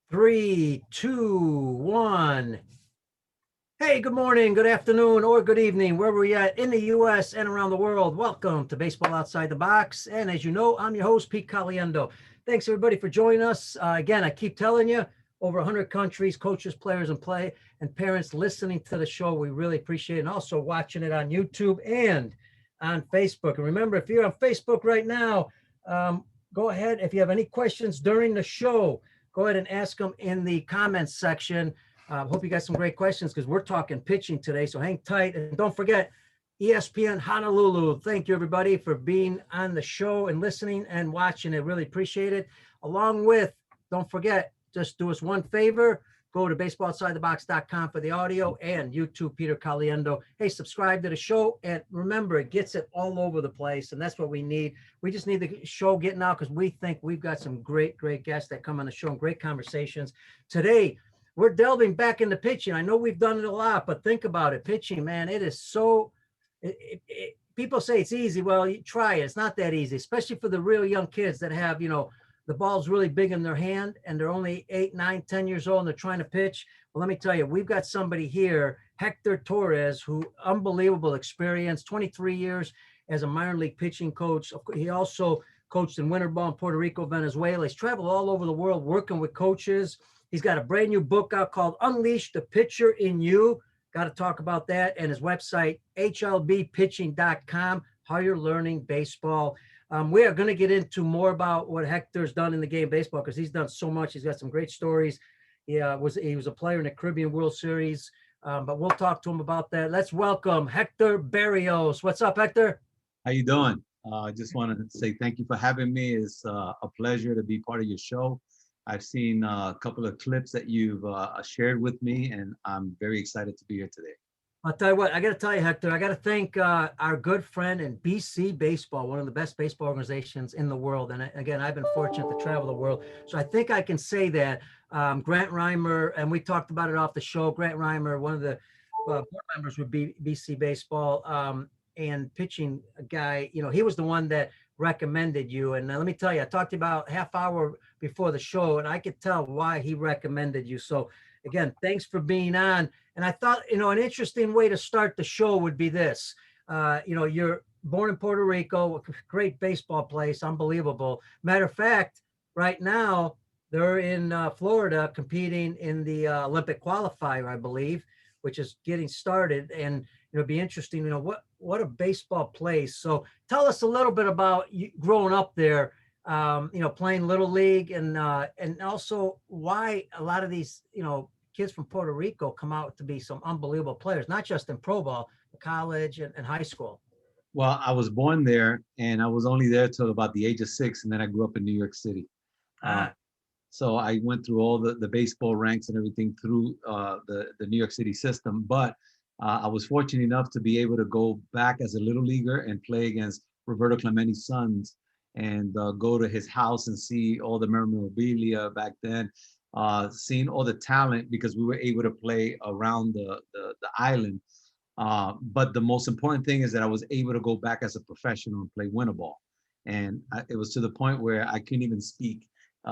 Three, two, one. Hey, good morning, good afternoon, or good evening, wherever you're at in the U.S. and around the world. Welcome to Baseball Outside the Box. And as you know, I'm your host, Pete Caliendo. Thanks, everybody, for joining us. Again, I keep telling you, over 100 countries, coaches, players, and parents listening to the show. We really appreciate it. And also watching it on YouTube and on Facebook. And remember, if you're on Facebook right now, go ahead. If you have any questions during the show, go ahead and ask them in the comments section. Hope you got some great questions because we're talking pitching today. So hang tight. And don't forget, ESPN Honolulu. Thank you, everybody, for being on the show and listening and watching it. Really appreciate it. Along with, don't forget, just do us one favor. Go to baseballoutsidethebox.com for the audio and YouTube, Peter Caliendo. Hey, subscribe to the show. And remember, it gets it all over the place. And that's what we need. We just need the show getting out because we think we've got some great guests that come on the show and great conversations. Today, we're delving back into pitching. I know we've done it a lot, but think about it. Pitching, man, it is so, people say it's easy. Well, you try it. It's not that easy, especially for the real young kids that have, the ball's really big in their hand and they're only 8, 9, 10 years old and they're trying to pitch. Well, let me tell you, we've got somebody here, Hector Torres, who unbelievable experience, 23 years as a minor league pitching coach. He also coached in winter ball in Puerto Rico, Venezuela. He's traveled all over the world working with coaches. He's got a brand new book out called Unleash the Pitcher in You. Got to talk about that. And his website, hlbpitching.com, how you're learning baseball. We are going to get into more about what Hector's done in the game of baseball because he's done so much. He's got some great stories. He was a player in the Caribbean World Series, but we'll talk to him about that. Let's welcome Hector Berrios. What's up, Hector? How you doing? I just wanted to say thank you for having me. It's a pleasure to be part of your show. I've seen a couple of clips that you've shared with me, and I'm very excited to be here today. I'll tell you what, I got to tell you, Hector, I got to thank our good friend in BC Baseball, one of the best baseball organizations in the world. And again, I've been fortunate to travel the world. So I think I can say that Grant Reimer, and we talked about it off the show, Grant Reimer, one of the board members would be BC Baseball and pitching guy, he was the one that recommended you. And let me tell you, I talked to you about half hour before the show, and I could tell why he recommended you. So again, thanks for being on. And I thought, an interesting way to start the show would be this. You're born in Puerto Rico, great baseball place, unbelievable. Matter of fact, right now, they're in Florida competing in the Olympic qualifier, I believe, which is getting started. And it'll be interesting, what a baseball place. So tell us a little bit about you growing up there, playing Little League and also why a lot of these, kids from Puerto Rico come out to be some unbelievable players, not just in pro ball, but college and high school. Well, I was born there, and I was only there till about the age of 6, and then I grew up in New York City. So I went through all the baseball ranks and everything through the New York City system. But I was fortunate enough to be able to go back as a little leaguer and play against Roberto Clemente's sons and go to his house and see all the memorabilia back then. Seeing all the talent because we were able to play around the island. But the most important thing is that I was able to go back as a professional and play winter ball. And it was to the point where I couldn't even speak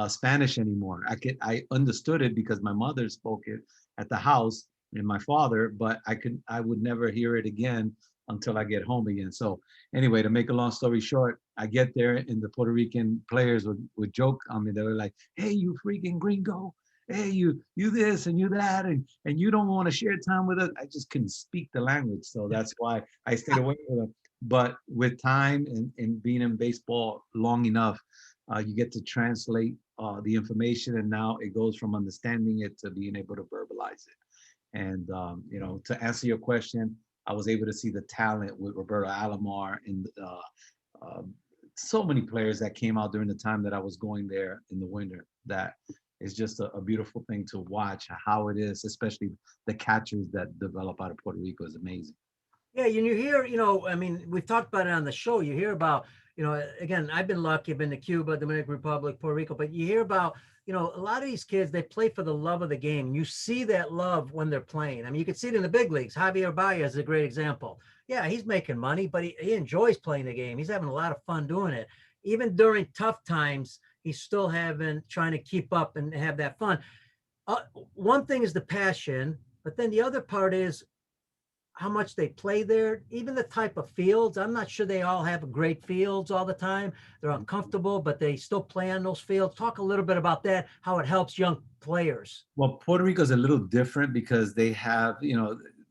Spanish anymore. I understood it because my mother spoke it at the house and my father, but I would never hear it again until I get home again. So anyway, to make a long story short, I get there and the Puerto Rican players would joke on me. They were like, "Hey, you freaking gringo. Hey, you this and you that, and you don't want to share time with us." I just couldn't speak the language. So that's why I stayed away from them. But with time and being in baseball long enough, you get to translate the information, and now it goes from understanding it to being able to verbalize it. And to answer your question, I was able to see the talent with Roberto Alomar and so many players that came out during the time that I was going there in the winter. That is just a beautiful thing to watch how it is, especially the catchers that develop out of Puerto Rico is amazing. Yeah, you hear, we've talked about it on the show. You hear about, again, I've been lucky. I've been to Cuba, Dominican Republic, Puerto Rico, but you hear about, a lot of these kids, they play for the love of the game. You see that love when they're playing. I mean, you can see it in the big leagues. Javier Baez is a great example. Yeah, he's making money, but he enjoys playing the game. He's having a lot of fun doing it. Even during tough times, he's still trying to keep up and have that fun. uh, one thing is the passion, but then the other part is how much they play there, even the type of fields. I'm not sure they all have great fields all the time. They're uncomfortable, but they still play on those fields. Talk a little bit about that, how it helps young players. Well, Puerto Rico is a little different because they have,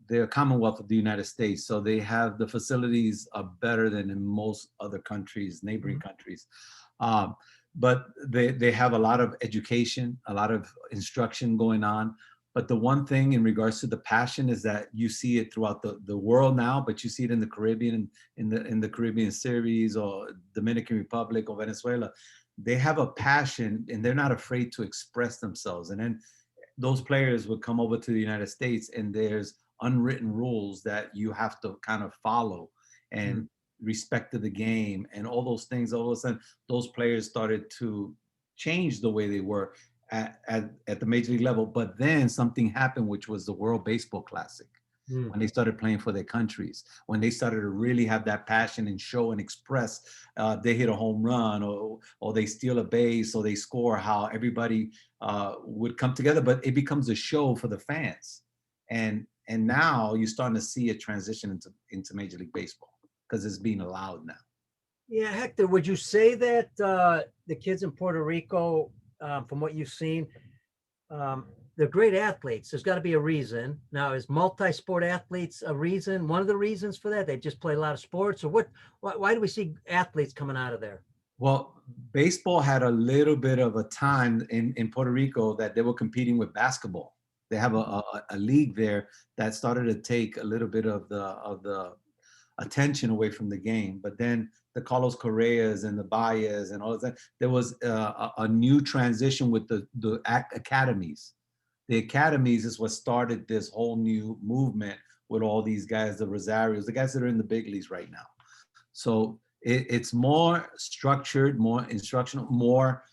they're a Commonwealth of the United States, so they have the facilities are better than in most other countries, neighboring countries. Um, but they have a lot of education, a lot of instruction going on. But the one thing in regards to the passion is that you see it throughout the world now, but you see it in the Caribbean, in the Caribbean series or Dominican Republic or Venezuela. They have a passion and they're not afraid to express themselves. And then those players would come over to the United States and there's unwritten rules that you have to kind of follow and respect to the game and all those things. All of a sudden, those players started to change the way they were at the major league level. But then something happened, which was the World Baseball Classic. Mm. When they started playing for their countries, when they started to really have that passion and show and express, they hit a home run or they steal a base or they score, how everybody would come together, but it becomes a show for the fans. And now you're starting to see a transition into Major League Baseball because it's being allowed now. Yeah, Hector, would you say that the kids in Puerto Rico, from what you've seen, um, they're great athletes? There's got to be a reason. Now, is multi-sport athletes a reason? One of the reasons for that? They just play a lot of sports, or what? Why do we see athletes coming out of there? Well, baseball had a little bit of a time in Puerto Rico that they were competing with basketball. They have a league there that started to take a little bit of the attention away from the game. But then the Carlos Correas and the Baez and all of that, there was a new transition with the academies. The academies is what started this whole new movement with all these guys, the Rosarios, the guys that are in the big leagues right now. So it's more structured, more instructional, more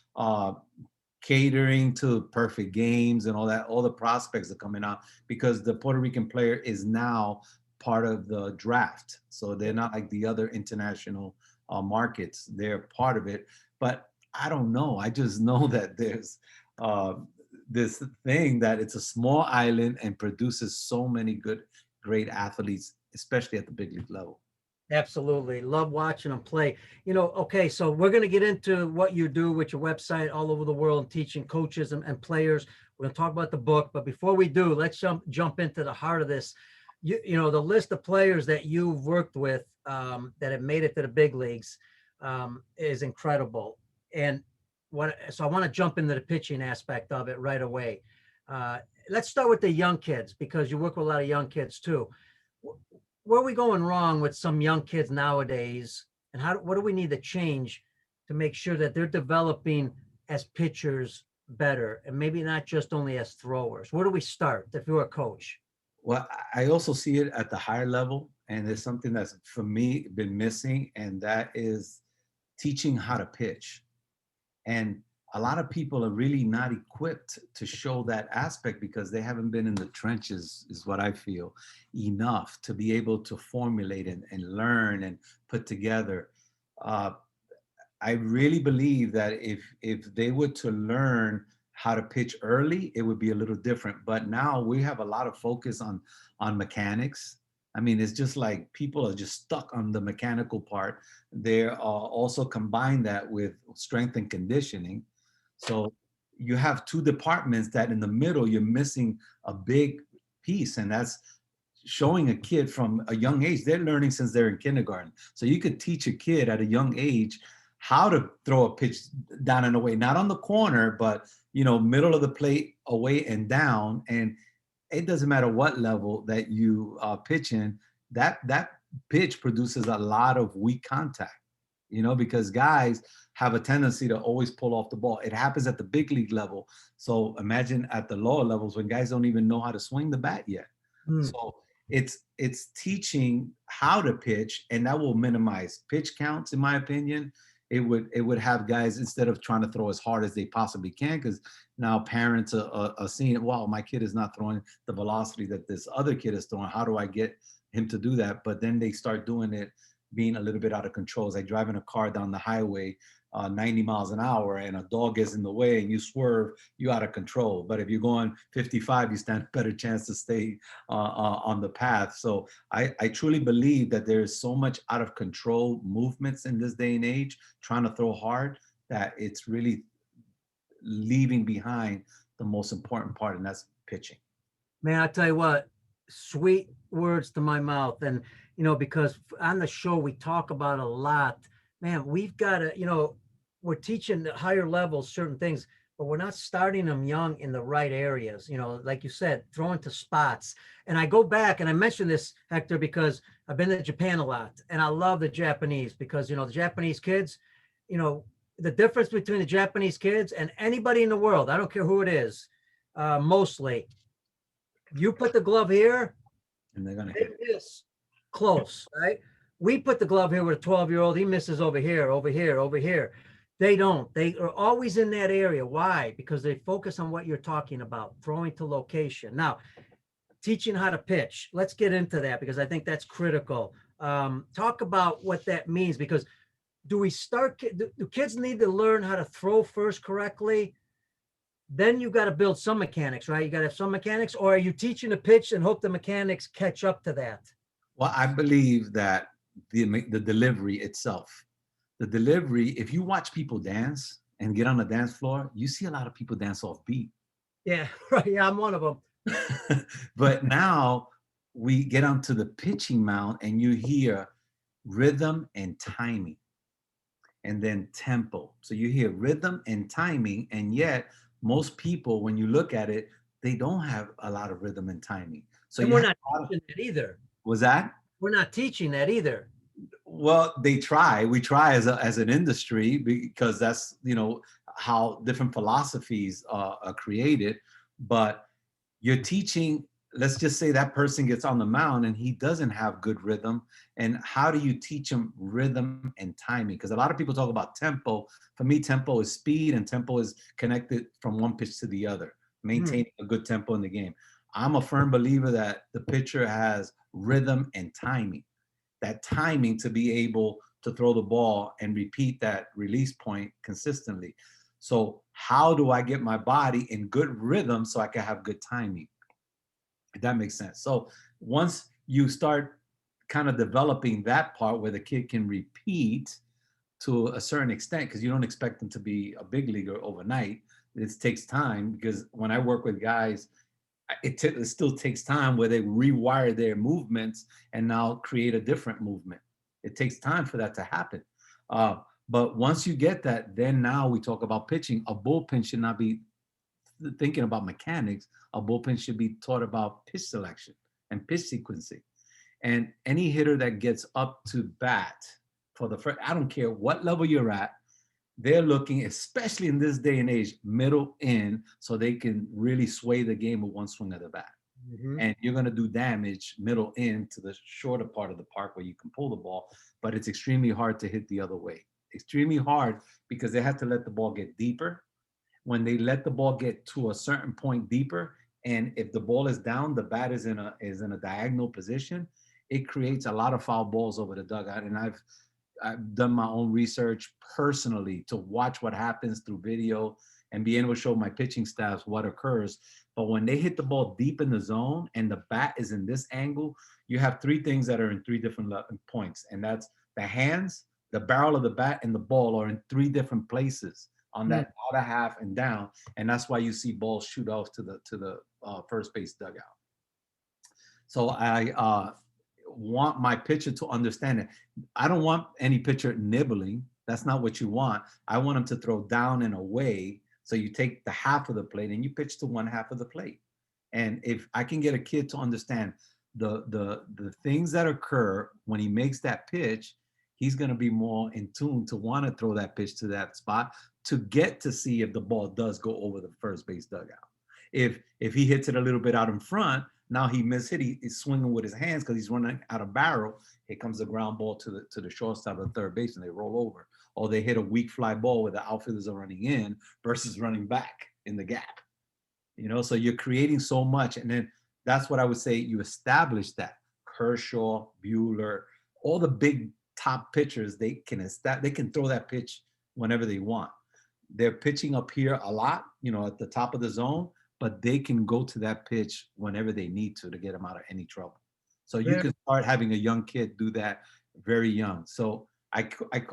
catering to perfect games and all that. All the prospects are coming out because the Puerto Rican player is now part of the draft. So they're not like the other international markets. They're part of it. But I don't know. I just know that there's this thing that it's a small island and produces so many great athletes, especially at the big league level. Absolutely. Love watching them play. Okay, so we're going to get into what you do with your website all over the world, teaching coaches and players. We're going to talk about the book. But before we do, let's jump into the heart of this. The list of players that you've worked with that have made it to the big leagues is incredible. And so I want to jump into the pitching aspect of it right away. Let's start with the young kids because you work with a lot of young kids too. Where are we going wrong with some young kids nowadays, and what do we need to change to make sure that they're developing as pitchers better and maybe not just only as throwers? Where do we start if you're a coach? Well, I also see it at the higher level, and there's something that's for me been missing, and that is teaching how to pitch. And a lot of people are really not equipped to show that aspect because they haven't been in the trenches, is what I feel, enough to be able to formulate and learn and put together. I really believe that if they were to learn how to pitch early, it would be a little different. But now we have a lot of focus on mechanics. I mean, it's just like people are just stuck on the mechanical part. They also combine that with strength and conditioning. So you have two departments that in the middle, you're missing a big piece, and that's showing a kid from a young age. They're learning since they're in kindergarten. So you could teach a kid at a young age how to throw a pitch down and away, not on the corner, but middle of the plate, away and down. And it doesn't matter what level that you pitch in, that pitch produces a lot of weak contact, because guys have a tendency to always pull off the ball. It happens at the big league level. So imagine at the lower levels when guys don't even know how to swing the bat yet. So it's teaching how to pitch, and that will minimize pitch counts, in my opinion. It would have guys, instead of trying to throw as hard as they possibly can, because now parents are seeing it. Wow, my kid is not throwing the velocity that this other kid is throwing. How do I get him to do that? But then they start doing it, being a little bit out of control. It's like driving a car down the highway 90 miles an hour and a dog gets in the way and you swerve, you're out of control. But if you're going 55, you stand a better chance to stay on the path. So I truly believe that there is so much out of control movements in this day and age, trying to throw hard, that it's really leaving behind the most important part, and that's pitching. Man, I tell you what, sweet words to my mouth. And, because on the show, we talk about a lot. Man, we've got to, we're teaching the higher levels certain things, but we're not starting them young in the right areas. Like you said, throwing to spots. And I go back and I mentioned this, Hector, because I've been to Japan a lot and I love the Japanese because, the Japanese kids, the difference between the Japanese kids and anybody in the world, I don't care who it is, mostly, you put the glove here And they're gonna they hit. miss close, right? We put the glove here with a 12-year-old, he misses over here, over here, over here. They don't. They are always in that area. Why? Because they focus on what you're talking about, throwing to location. Now, teaching how to pitch. Let's get into that because I think that's critical. Talk about what that means, because do kids need to learn how to throw first correctly? Then you got to build some mechanics, right? You got to have some mechanics, or are you teaching a pitch and hope the mechanics catch up to that? Well, I believe that the delivery itself, the delivery, if you watch people dance and get on the dance floor, you see a lot of people dance off beat. Yeah, right. Yeah, I'm one of them. But now we get onto the pitching mound and you hear rhythm and timing and then tempo. So you hear rhythm and timing, and yet most people, when you look at it, they don't have a lot of rhythm and timing. So And you we're have not teaching that either. was that? We're not teaching that either. Well, they try. We try as an industry because that's how different philosophies are created. But you're teaching. Let's just say that person gets on the mound and he doesn't have good rhythm. And how do you teach him rhythm and timing? Because a lot of people talk about tempo. For me, tempo is speed, and tempo is connected from one pitch to the other, maintaining a good tempo in the game. I'm a firm believer that the pitcher has rhythm and timing. That timing to be able to throw the ball and repeat that release point consistently. So how do I get my body in good rhythm so I can have good timing? If that makes sense. So once you start kind of developing that part where the kid can repeat to a certain extent, because you don't expect them to be a big leaguer overnight. It takes time, because when I work with guys, it still takes time where they rewire their movements and now create a different movement. It takes time for that to happen. But once you get that, then now we talk about pitching. A bullpen should not be thinking about mechanics. A bullpen should be taught about pitch selection and pitch sequencing. And any hitter that gets up to bat for the first, I don't care what level you're at, they're looking, especially in this day and age, middle in, so they can really sway the game with one swing of the bat. And you're going to do damage middle in to the shorter part of the park where you can pull the ball, but it's extremely hard to hit the other way. Extremely hard because they have to let the ball get deeper. When they let the ball get to a certain point deeper, and if the ball is down, the bat is in a diagonal position, it creates a lot of foul balls over the dugout. And I've done my own research personally to watch what happens through video and be able to show my pitching staffs what occurs. But when they hit the ball deep in the zone and the bat is in this angle, you have three things that are in three different points. And that's the hands, the barrel of the bat, and the ball are in three different places on that outer half and down. And that's why you see balls shoot off to the first base dugout. So I want my pitcher to understand it. I don't want any pitcher nibbling. That's not what you want. I want him to throw down and away. So you take the half of the plate and you pitch to one half of the plate. And if I can get a kid to understand the things that occur when he makes that pitch, he's going to be more in tune to want to throw that pitch to that spot to get to see if the ball does go over the first base dugout. If he hits it a little bit out in front, now he mishit. He's swinging with his hands because he's running out of barrel. Here comes the ground ball to the shortstop or the third base, and they roll over. Or they hit a weak fly ball where the outfielders are running in versus running back in the gap. So you're creating so much, and then that's what I would say. You establish that Kershaw, Buehler, all the big top pitchers, they can throw that pitch whenever they want. They're pitching up here a lot, at the top of the zone, but they can go to that pitch whenever they need to get them out of any trouble. So you Very can start having a young kid do that very young. So I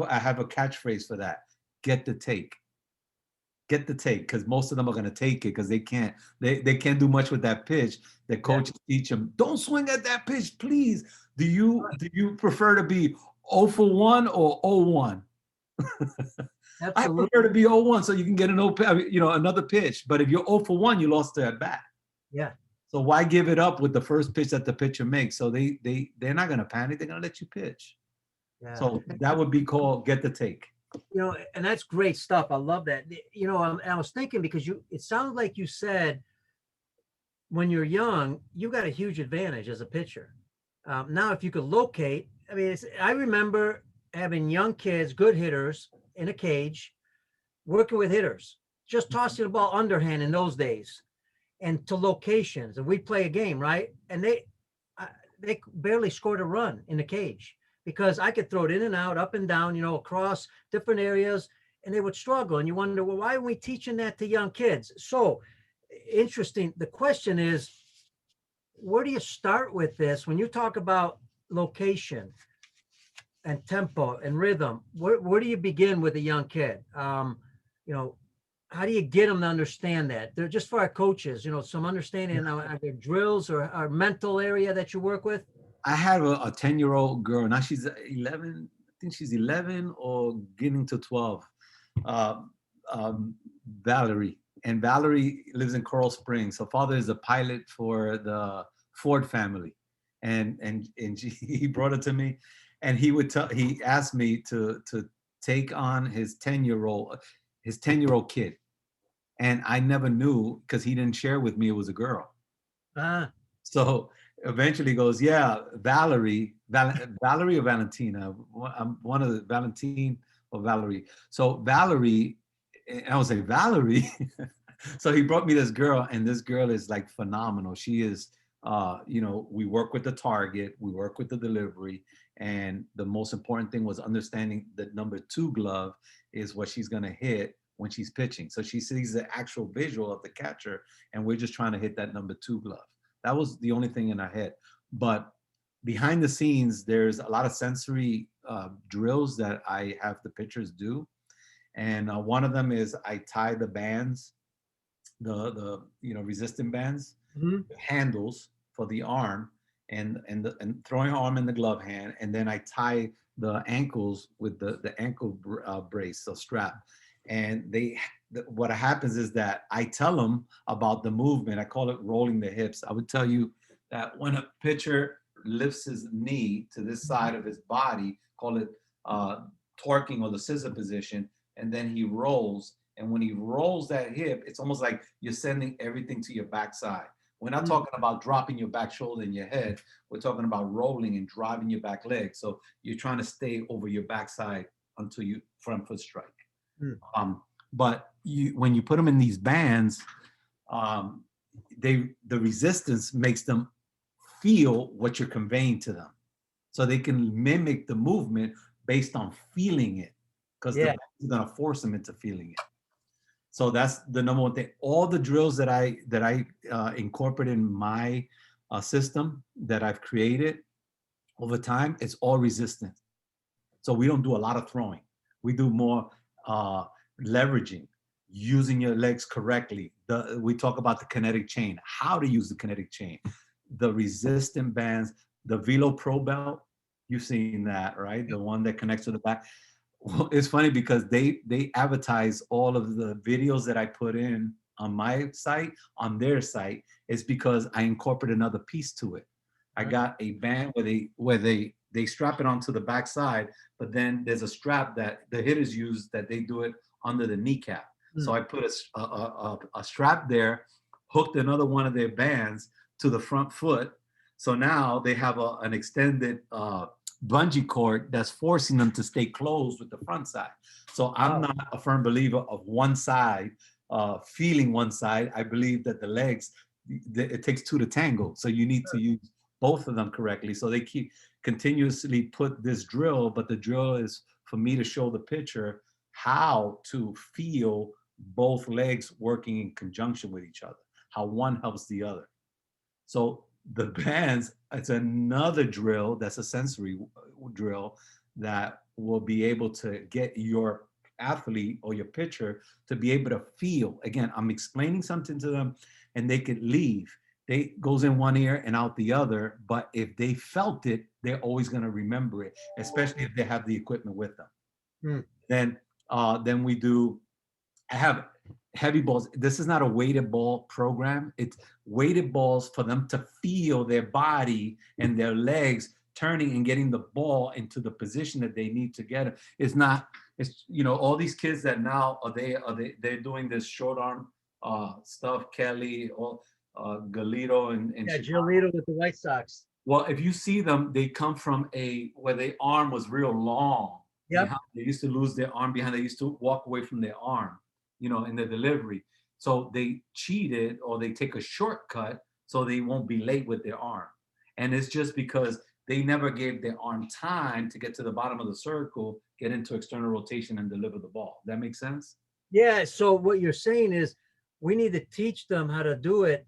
have a catchphrase for that. Get the take. Get the take, because most of them are going to take it because they can't do much with that pitch. The coaches teach them, don't swing at that pitch, please. Do you prefer to be 0 for 1 or 0-1? I Absolutely. prefer to be 0-1 so you can get another pitch. But if you're 0 for 1, you lost the at bat. Yeah. So why give it up with the first pitch that the pitcher makes? So they're not going to panic. They're going to let you pitch. Yeah. So that would be called get the take. And that's great stuff. I love that. I was thinking, because it sounded like you said when you're young, you got a huge advantage as a pitcher. Now, if you could locate, I remember having young kids, good hitters in a cage, working with hitters, just tossing the ball underhand in those days, and to locations. And we play a game, right? And they barely scored a run in the cage, because I could throw it in and out, up and down, across different areas, and they would struggle. And you wonder, well, why are we teaching that to young kids? So interesting. The question is, where do you start with this when you talk about location and tempo and rhythm? Where do you begin with a young kid? How do you get them to understand that? They're just for our coaches, some understanding. Are there drills or our mental area that you work with? I have a 10-year-old girl. Now she's 11. I think she's 11 or getting to 12. Valerie. And Valerie lives in Coral Springs. Her father is a pilot for the Ford family. And he brought it to me. And he asked me to take on his 10-year-old kid. And I never knew, because he didn't share with me it was a girl. So eventually goes, yeah, Valerie or Valentina. I'm one of the Valentine or Valerie. So Valerie, and I was like, Valerie. So he brought me this girl, and this girl is like phenomenal. She is, we work with the target, we work with the delivery. And the most important thing was understanding that number 2 glove is what she's going to hit when she's pitching. So she sees the actual visual of the catcher, and we're just trying to hit that number 2 glove. That was the only thing in our head. But behind the scenes, there's a lot of sensory drills that I have the pitchers do. And one of them is I tie the bands, the resistant bands, handles for the arm, and throwing arm in the glove hand. And then I tie the ankles with the ankle brace, so strap. And what happens is that I tell them about the movement. I call it rolling the hips. I would tell you that when a pitcher lifts his knee to this side of his body, call it torquing, or the scissor position, and then he rolls. And when he rolls that hip, it's almost like you're sending everything to your backside. We're not talking about dropping your back shoulder and your head. We're talking about rolling and driving your back leg. So you're trying to stay over your backside until you front foot strike. But when you put them in these bands, the resistance makes them feel what you're conveying to them, so they can mimic the movement based on feeling it, because the band is going to force them into feeling it. So that's the number one thing. All the drills that I incorporate in my system that I've created over time, it's all resistant. So we don't do a lot of throwing. We do more leveraging, using your legs correctly. We talk about the kinetic chain, how to use the kinetic chain, the resistant bands, the Velo Pro belt. You've seen that, right? The one that connects to the back. Well, it's funny because they advertise all of the videos that I put in on my site, on their site. It's because I incorporate another piece to it. I got a band where they strap it onto the backside, but then there's a strap that the hitters use that they do it under the kneecap. So I put a strap there, hooked another one of their bands to the front foot. So now they have an extended bungee cord that's forcing them to stay closed with the front side. So I'm not a firm believer of one side, feeling one side. I believe that the legs, it takes 2 to tango. So you need to use both of them correctly. So they keep continuously put this drill, but the drill is for me to show the pitcher how to feel both legs working in conjunction with each other, how one helps the other. So the bands, it's another drill that's a sensory drill that will be able to get your athlete or your pitcher to be able to feel. Again, I'm explaining something to them and they could leave. They goes in one ear and out the other, but if they felt it, they're always going to remember it, especially if they have the equipment with them. Hmm. Then we do, I have heavy balls. This is not a weighted ball program. It's weighted balls for them to feel their body and their legs turning and getting the ball into the position that they need to get it. It's not, it's, you know, all these kids that now they're doing this short arm stuff, Kelly, or Galito and Yeah, Chicago. Giolito with the White Sox. Well, if you see them, they come from where their arm was real long. Yep. They used to lose their arm behind. They used to walk away from their arm, you know, in the delivery. So they cheated or they take a shortcut so they won't be late with their arm. And it's just because they never gave their arm time to get to the bottom of the circle, get into external rotation and deliver the ball. That makes sense? Yeah. So what you're saying is we need to teach them how to do it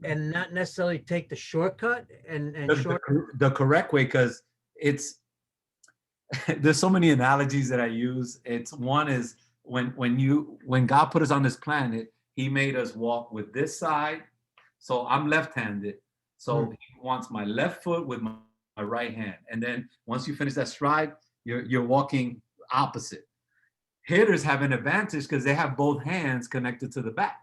and not necessarily take the shortcut and The correct way, because it's, there's so many analogies that I use. It's one is when God put us on this planet, he made us walk with this side. So I'm left-handed. So he wants my left foot with my right hand. And then once you finish that stride, you're walking opposite. Hitters have an advantage because they have both hands connected to the back.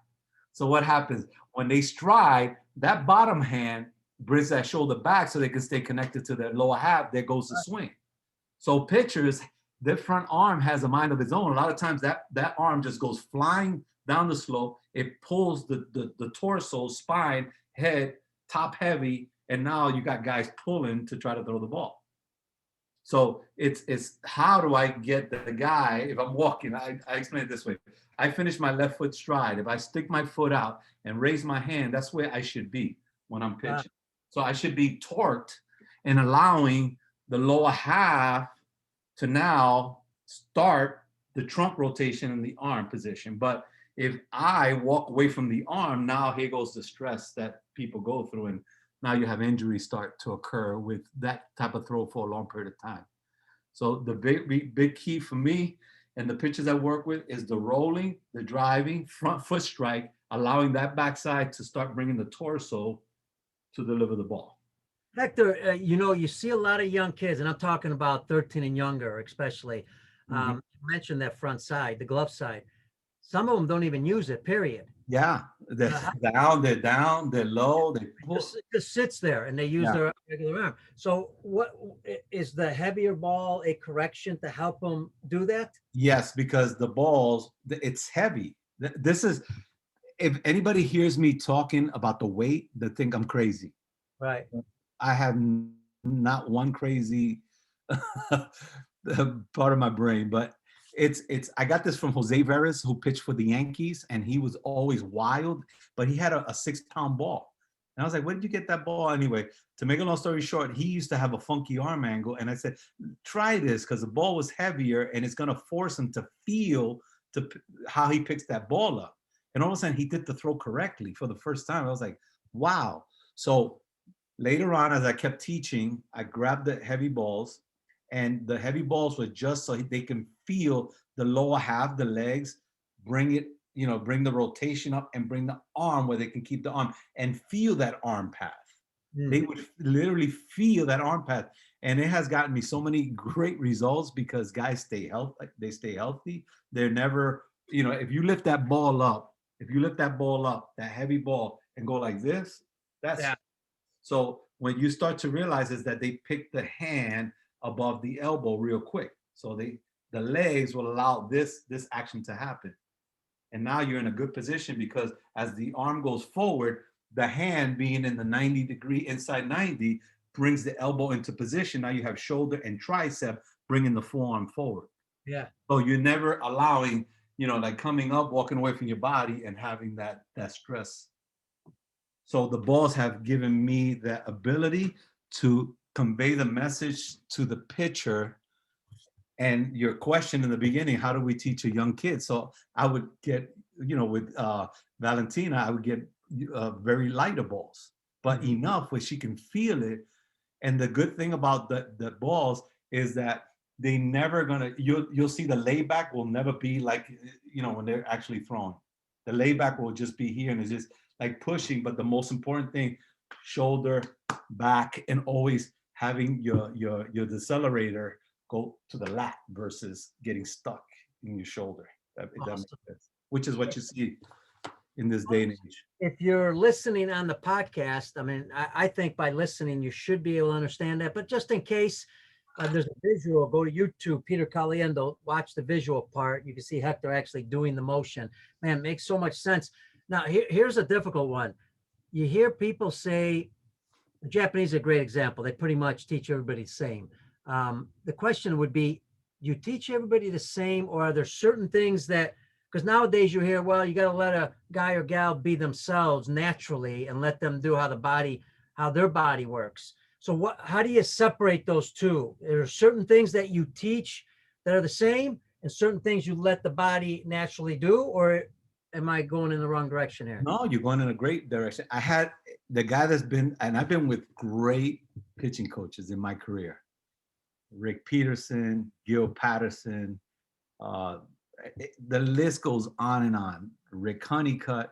So what happens when they stride, that bottom hand brings that shoulder back so they can stay connected to their lower half. There goes the swing. So pitchers, their front arm has a mind of its own. A lot of times that arm just goes flying down the slope. It pulls the torso, spine, head, top heavy, and now you got guys pulling to try to throw the ball. So it's how do I get the guy, if I'm walking, I explain it this way. I finish my left foot stride. If I stick my foot out and raise my hand, that's where I should be when I'm pitching. So I should be torqued and allowing the lower half to now start the trunk rotation in the arm position. But if I walk away from the arm, now here goes the stress that people go through. And now you have injuries start to occur with that type of throw for a long period of time. So the big key for me and the pitchers I work with is the rolling, the driving, front foot strike, allowing that backside to start bringing the torso to deliver the ball. Hector, you know, you see a lot of young kids, and I'm talking about 13 and younger, especially. You mentioned that front side, the glove side. Some of them don't even use it, period. Yeah, they're down, they're low, they pull. Just sits there and they use their regular arm. So what is the heavier ball a correction to help them do that? Yes, because the balls, it's heavy. This is, if anybody hears me talking about the weight, they think I'm crazy. Right. I have not one crazy part of my brain, but it's I got this from Jose Veras, who pitched for the Yankees, and he was always wild, but he had a 6-pound ball. And I was like, where did you get that ball? Anyway, to make a long story short, he used to have a funky arm angle. And I said, try this, because the ball was heavier and it's going to force him to feel how he picks that ball up. And all of a sudden he did the throw correctly for the first time. I was like, wow. So later on, as I kept teaching, I grabbed the heavy balls, and the heavy balls were just so they can feel the lower half, the legs, bring it, you know, bring the rotation up and bring the arm where they can keep the arm and feel that arm path. They would literally feel that arm path. And it has gotten me so many great results because guys stay healthy. They stay healthy. They're never, you know, if you lift that ball up, that heavy ball, and go like this, so when you start to realize is that they pick the hand above the elbow real quick. So the legs will allow this action to happen. And now you're in a good position because as the arm goes forward, the hand being in the 90-degree inside 90 brings the elbow into position. Now you have shoulder and tricep bringing the forearm forward. Yeah. So you're never allowing, you know, like coming up, walking away from your body and having that stress. So the balls have given me the ability to convey the message to the pitcher And your question in the beginning, how do we teach a young kid? So I would get, with Valentina, I would get very lighter balls, but enough where she can feel it. And the good thing about the balls is that they never gonna, you'll see the layback will never be like, when they're actually thrown. The layback will just be here and it's just like pushing. But the most important thing, shoulder, back, and always having your decelerator go to the lat versus getting stuck in your shoulder. That makes sense. Which is what you see in this day and age. If you're listening on the podcast, I mean, I think by listening, you should be able to understand that. But just in case there's a visual, go to YouTube, Peter Caliendo, watch the visual part. You can see Hector actually doing the motion. Man, it makes so much sense. Now, here's a difficult one. You hear people say, the Japanese are a great example. They pretty much teach everybody the same. The question would be, you teach everybody the same, or are there certain things that, because nowadays you hear, well, you got to let a guy or gal be themselves naturally and let them do how their body works. So how do you separate those two? There are certain things that you teach that are the same and certain things you let the body naturally do, or am I going in the wrong direction here? No, you're going in a great direction. I had the guy I've been with great pitching coaches in my career. Rick Peterson, Gil Patterson, the list goes on and on. Rick Honeycutt.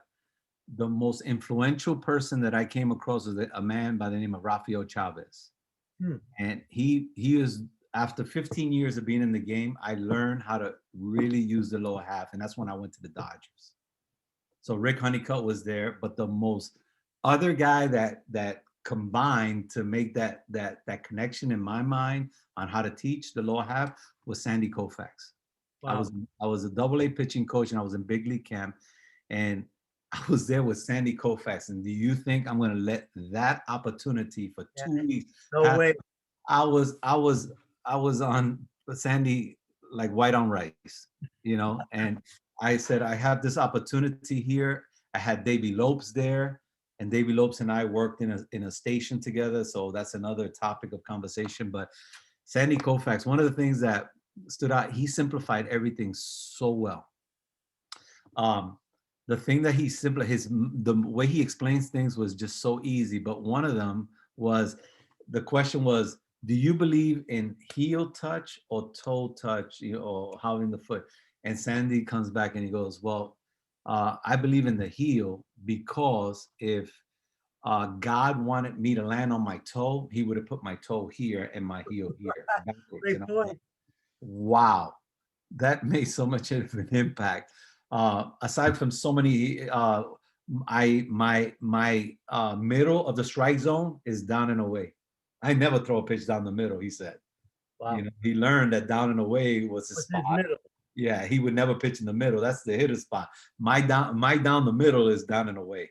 The most influential person that I came across was a man by the name of Rafael Chavez. And he is, after 15 years of being in the game, I learned how to really use the lower half. And that's when I went to the Dodgers. So Rick Honeycutt was there, but the most other guy that combined to make that connection in my mind on how to teach the lower half was Sandy Koufax. Wow. I was a double-A pitching coach and I was in big league camp, and I was there with Sandy Koufax. And do you think I'm going to let that opportunity for 2 weeks? No way. I was on Sandy like white on rice, and I said, I have this opportunity here. I had Davey Lopes there, and Davey Lopes and I worked in a station together. So that's another topic of conversation. But Sandy Koufax, one of the things that stood out, he simplified everything so well. The thing that the way he explains things was just so easy. But one of them was, the question was, do you believe in heel touch or toe touch, or having the foot? And Sandy comes back and he goes, well, I believe in the heel, because if God wanted me to land on my toe, he would have put my toe here and my heel here. Backwards. Wow, that made so much of an impact. Aside from so many, my middle of the strike zone is down and away. I never throw a pitch down the middle, he said. Wow. He learned that down and away was his spot. Yeah, he would never pitch in the middle. That's the hitter spot. My down the middle is down and away.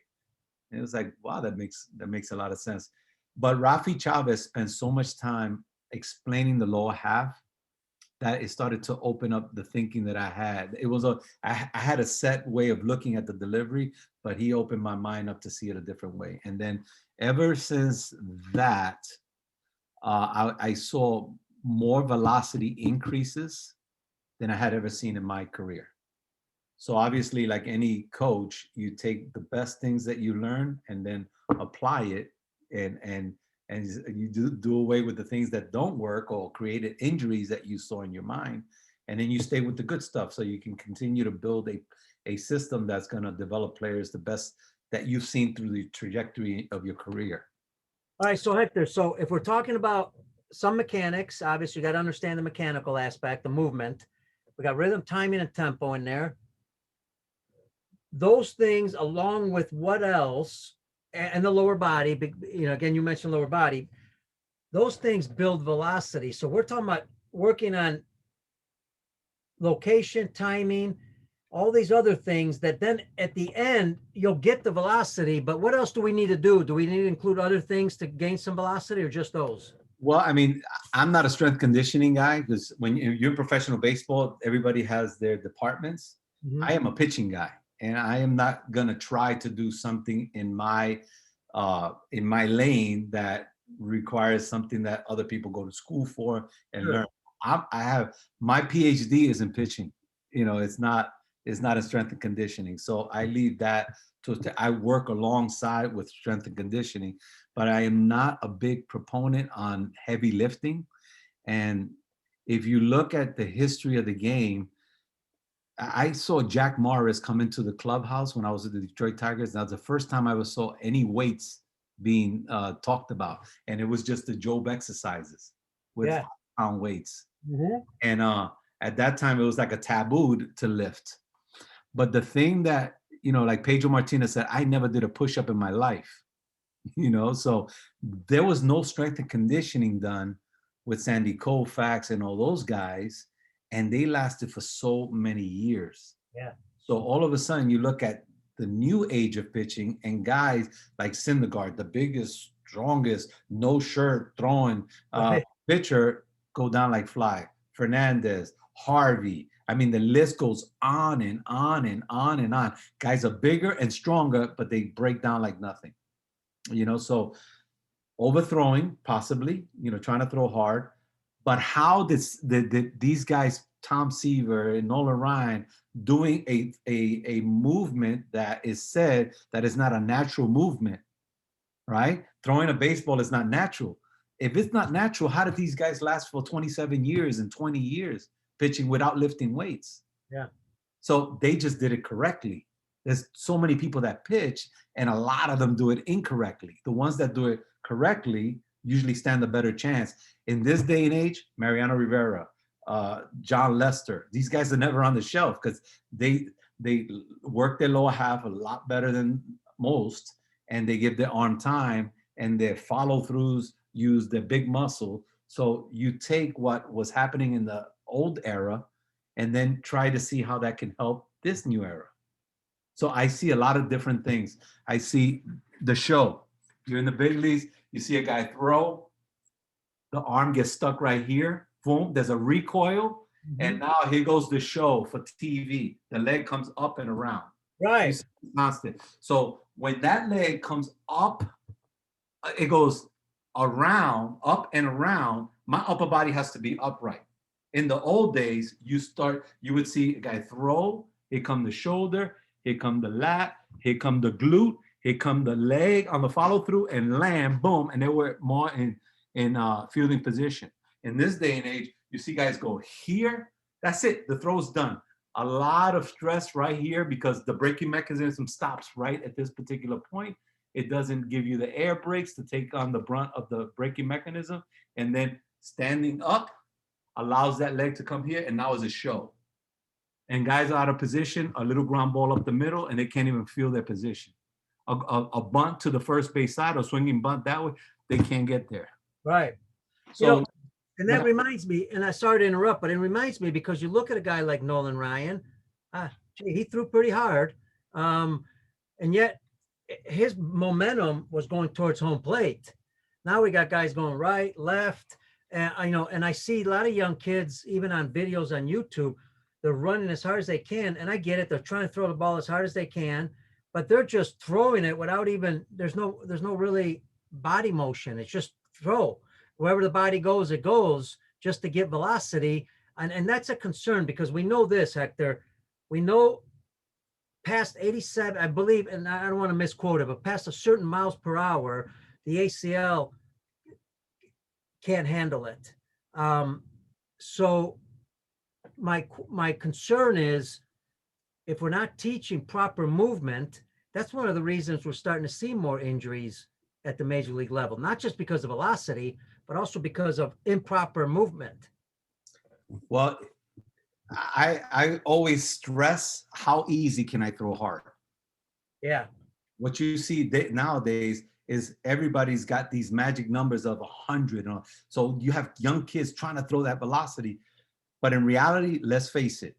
And it was like, wow, that makes a lot of sense. But Rafi Chavez spent so much time explaining the lower half that it started to open up the thinking that I had. I had a set way of looking at the delivery, but he opened my mind up to see it a different way. And then ever since that, I saw more velocity increases than I had ever seen in my career. So obviously, like any coach, you take the best things that you learn and then apply it, and you do away with the things that don't work or created injuries that you saw in your mind, and then you stay with the good stuff so you can continue to build a system that's going to develop players the best that you've seen through the trajectory of your career. All right, so Hector, so if we're talking about some mechanics, obviously you got to understand the mechanical aspect, the movement. We got rhythm, timing, and tempo in there. Those things, along with what else, and the lower body, again, you mentioned lower body, those things build velocity. So we're talking about working on location, timing, all these other things that then at the end, you'll get the velocity. But what else do we need to do? Do we need to include other things to gain some velocity, or just those? Well, I mean, I'm not a strength conditioning guy, because when you're in professional baseball, everybody has their departments. Mm-hmm. I am a pitching guy, and I am not going to try to do something in my lane that requires something that other people go to school for and learn. I have my PhD is in pitching. You know, it's not in strength and conditioning. So I leave that I work alongside with strength and conditioning, but I am not a big proponent on heavy lifting. And if you look at the history of the game, I saw Jack Morris come into the clubhouse when I was at the Detroit Tigers. That was the first time I ever saw any weights being talked about. And it was just the Job exercises with 5-pound weights. Mm-hmm. And at that time, it was like a taboo to lift. But the thing that, you know, like Pedro Martinez said, I never did a push-up in my life, you know? So there was no strength and conditioning done with Sandy Koufax and all those guys. And they lasted for so many years. Yeah. So all of a sudden you look at the new age of pitching and guys like Syndergaard, the biggest, strongest, no shirt throwing pitcher, go down like fly. Fernandez, Harvey. I mean, the list goes on and on and on and on. Guys are bigger and stronger, but they break down like nothing. You know, so overthrowing, possibly, you know, trying to throw hard. But how did these guys, Tom Seaver and Nolan Ryan, doing a movement that is said that is not a natural movement, right? Throwing a baseball is not natural. If it's not natural, how did these guys last for 27 years and 20 years pitching without lifting weights? Yeah. So they just did it correctly. There's so many people that pitch, and a lot of them do it incorrectly. The ones that do it correctly usually stand a better chance. In this day and age, Mariano Rivera, John Lester, these guys are never on the shelf because they work their lower half a lot better than most, and they give their arm time, and their follow-throughs use their big muscle. So you take what was happening in the old era and then try to see how that can help this new era. So I see a lot of different things. I see the show. You're in the big leagues, you see a guy throw, the arm gets stuck right here, boom, there's a recoil, and now here goes the show for TV. The leg comes up and around. Right. Constant. So when that leg comes up, it goes around, up and around. My upper body has to be upright. In the old days, you would see a guy throw, here come the shoulder, here come the lat, here come the glute, here come the leg on the follow through, and land, boom, and they were more in fielding position. In this day and age, you see guys go here, that's it, the throw's done. A lot of stress right here because the braking mechanism stops right at this particular point. It doesn't give you the air brakes to take on the brunt of the braking mechanism. And then standing up allows that leg to come here, and now is a show. And guys are out of position, a little ground ball up the middle, and they can't even feel their position. A bunt to the first base side or swinging bunt that way, they can't get there. Right. So, you know, and that reminds me, and I sorry to interrupt, but it reminds me because you look at a guy like Nolan Ryan, he threw pretty hard, and yet his momentum was going towards home plate. Now we got guys going right, left, and and I see a lot of young kids, even on videos on YouTube, they're running as hard as they can, and I get it. They're trying to throw the ball as hard as they can, but they're just throwing it without even, there's no really body motion. It's just throw. Wherever the body goes, it goes, just to get velocity. And that's a concern because we know this, Hector. We know past 87, I believe, and I don't want to misquote it, but past a certain miles per hour, the ACL can't handle it. So my concern is if we're not teaching proper movement, that's one of the reasons we're starting to see more injuries at the major league level, not just because of velocity, but also because of improper movement. Well, I always stress how easy can I throw hard? Yeah. What you see nowadays is everybody's got these magic numbers of 100. So you have young kids trying to throw that velocity. But in reality, let's face it,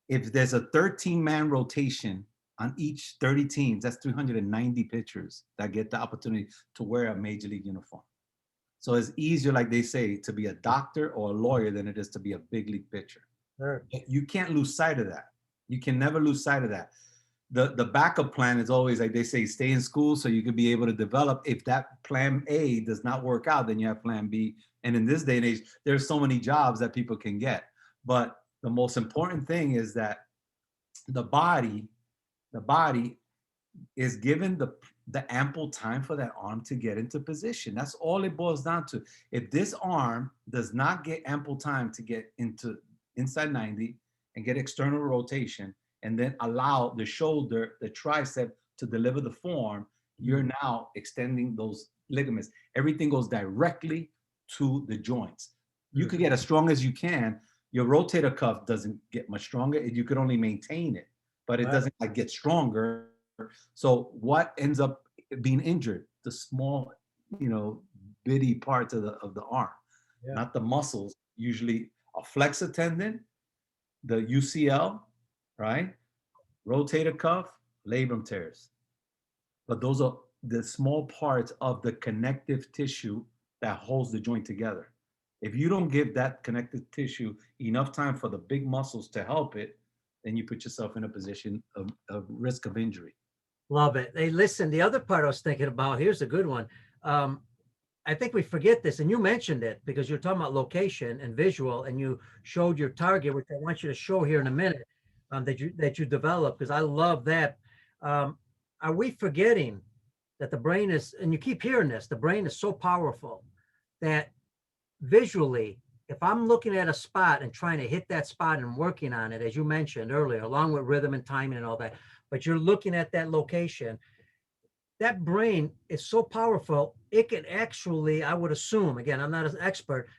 if there's a 13-man rotation on each 30 teams, that's 390 pitchers that get the opportunity to wear a major league uniform. So it's easier, like they say, to be a doctor or a lawyer than it is to be a big league pitcher. Sure. You can't lose sight of that. You can never lose sight of that. the backup plan is always, like they say, stay in school so you could be able to develop. If that plan A does not work out, then you have plan B. And in this day and age, there's so many jobs that people can get. But the most important thing is that the body is given the ample time for that arm to get into position. That's all it boils down to. If this arm does not get ample time to get into inside 90 and get external rotation, and then allow the shoulder, the tricep to deliver the form, you're now extending those ligaments. Everything goes directly to the joints. You could get as strong as you can. Your rotator cuff doesn't get much stronger. You could only maintain it, but it doesn't like get stronger. So what ends up being injured? The small, bitty parts of the arm, not the muscles. Usually a flexor tendon, the UCL, right? Rotator cuff, labrum tears. But those are the small parts of the connective tissue that holds the joint together. If you don't give that connective tissue enough time for the big muscles to help it, then you put yourself in a position of risk of injury. Love it. Hey, listen, the other part I was thinking about, here's a good one. I think we forget this, and you mentioned it because you're talking about location and visual, and you showed your target, which I want you to show here in a minute, that you developed, because I love that. Are we forgetting that the brain is, and you keep hearing this, the brain is so powerful that visually, if I'm looking at a spot and trying to hit that spot and working on it, as you mentioned earlier, along with rhythm and timing and all that, but you're looking at that location, that brain is so powerful, it can actually, I would assume, again, I'm not an expert,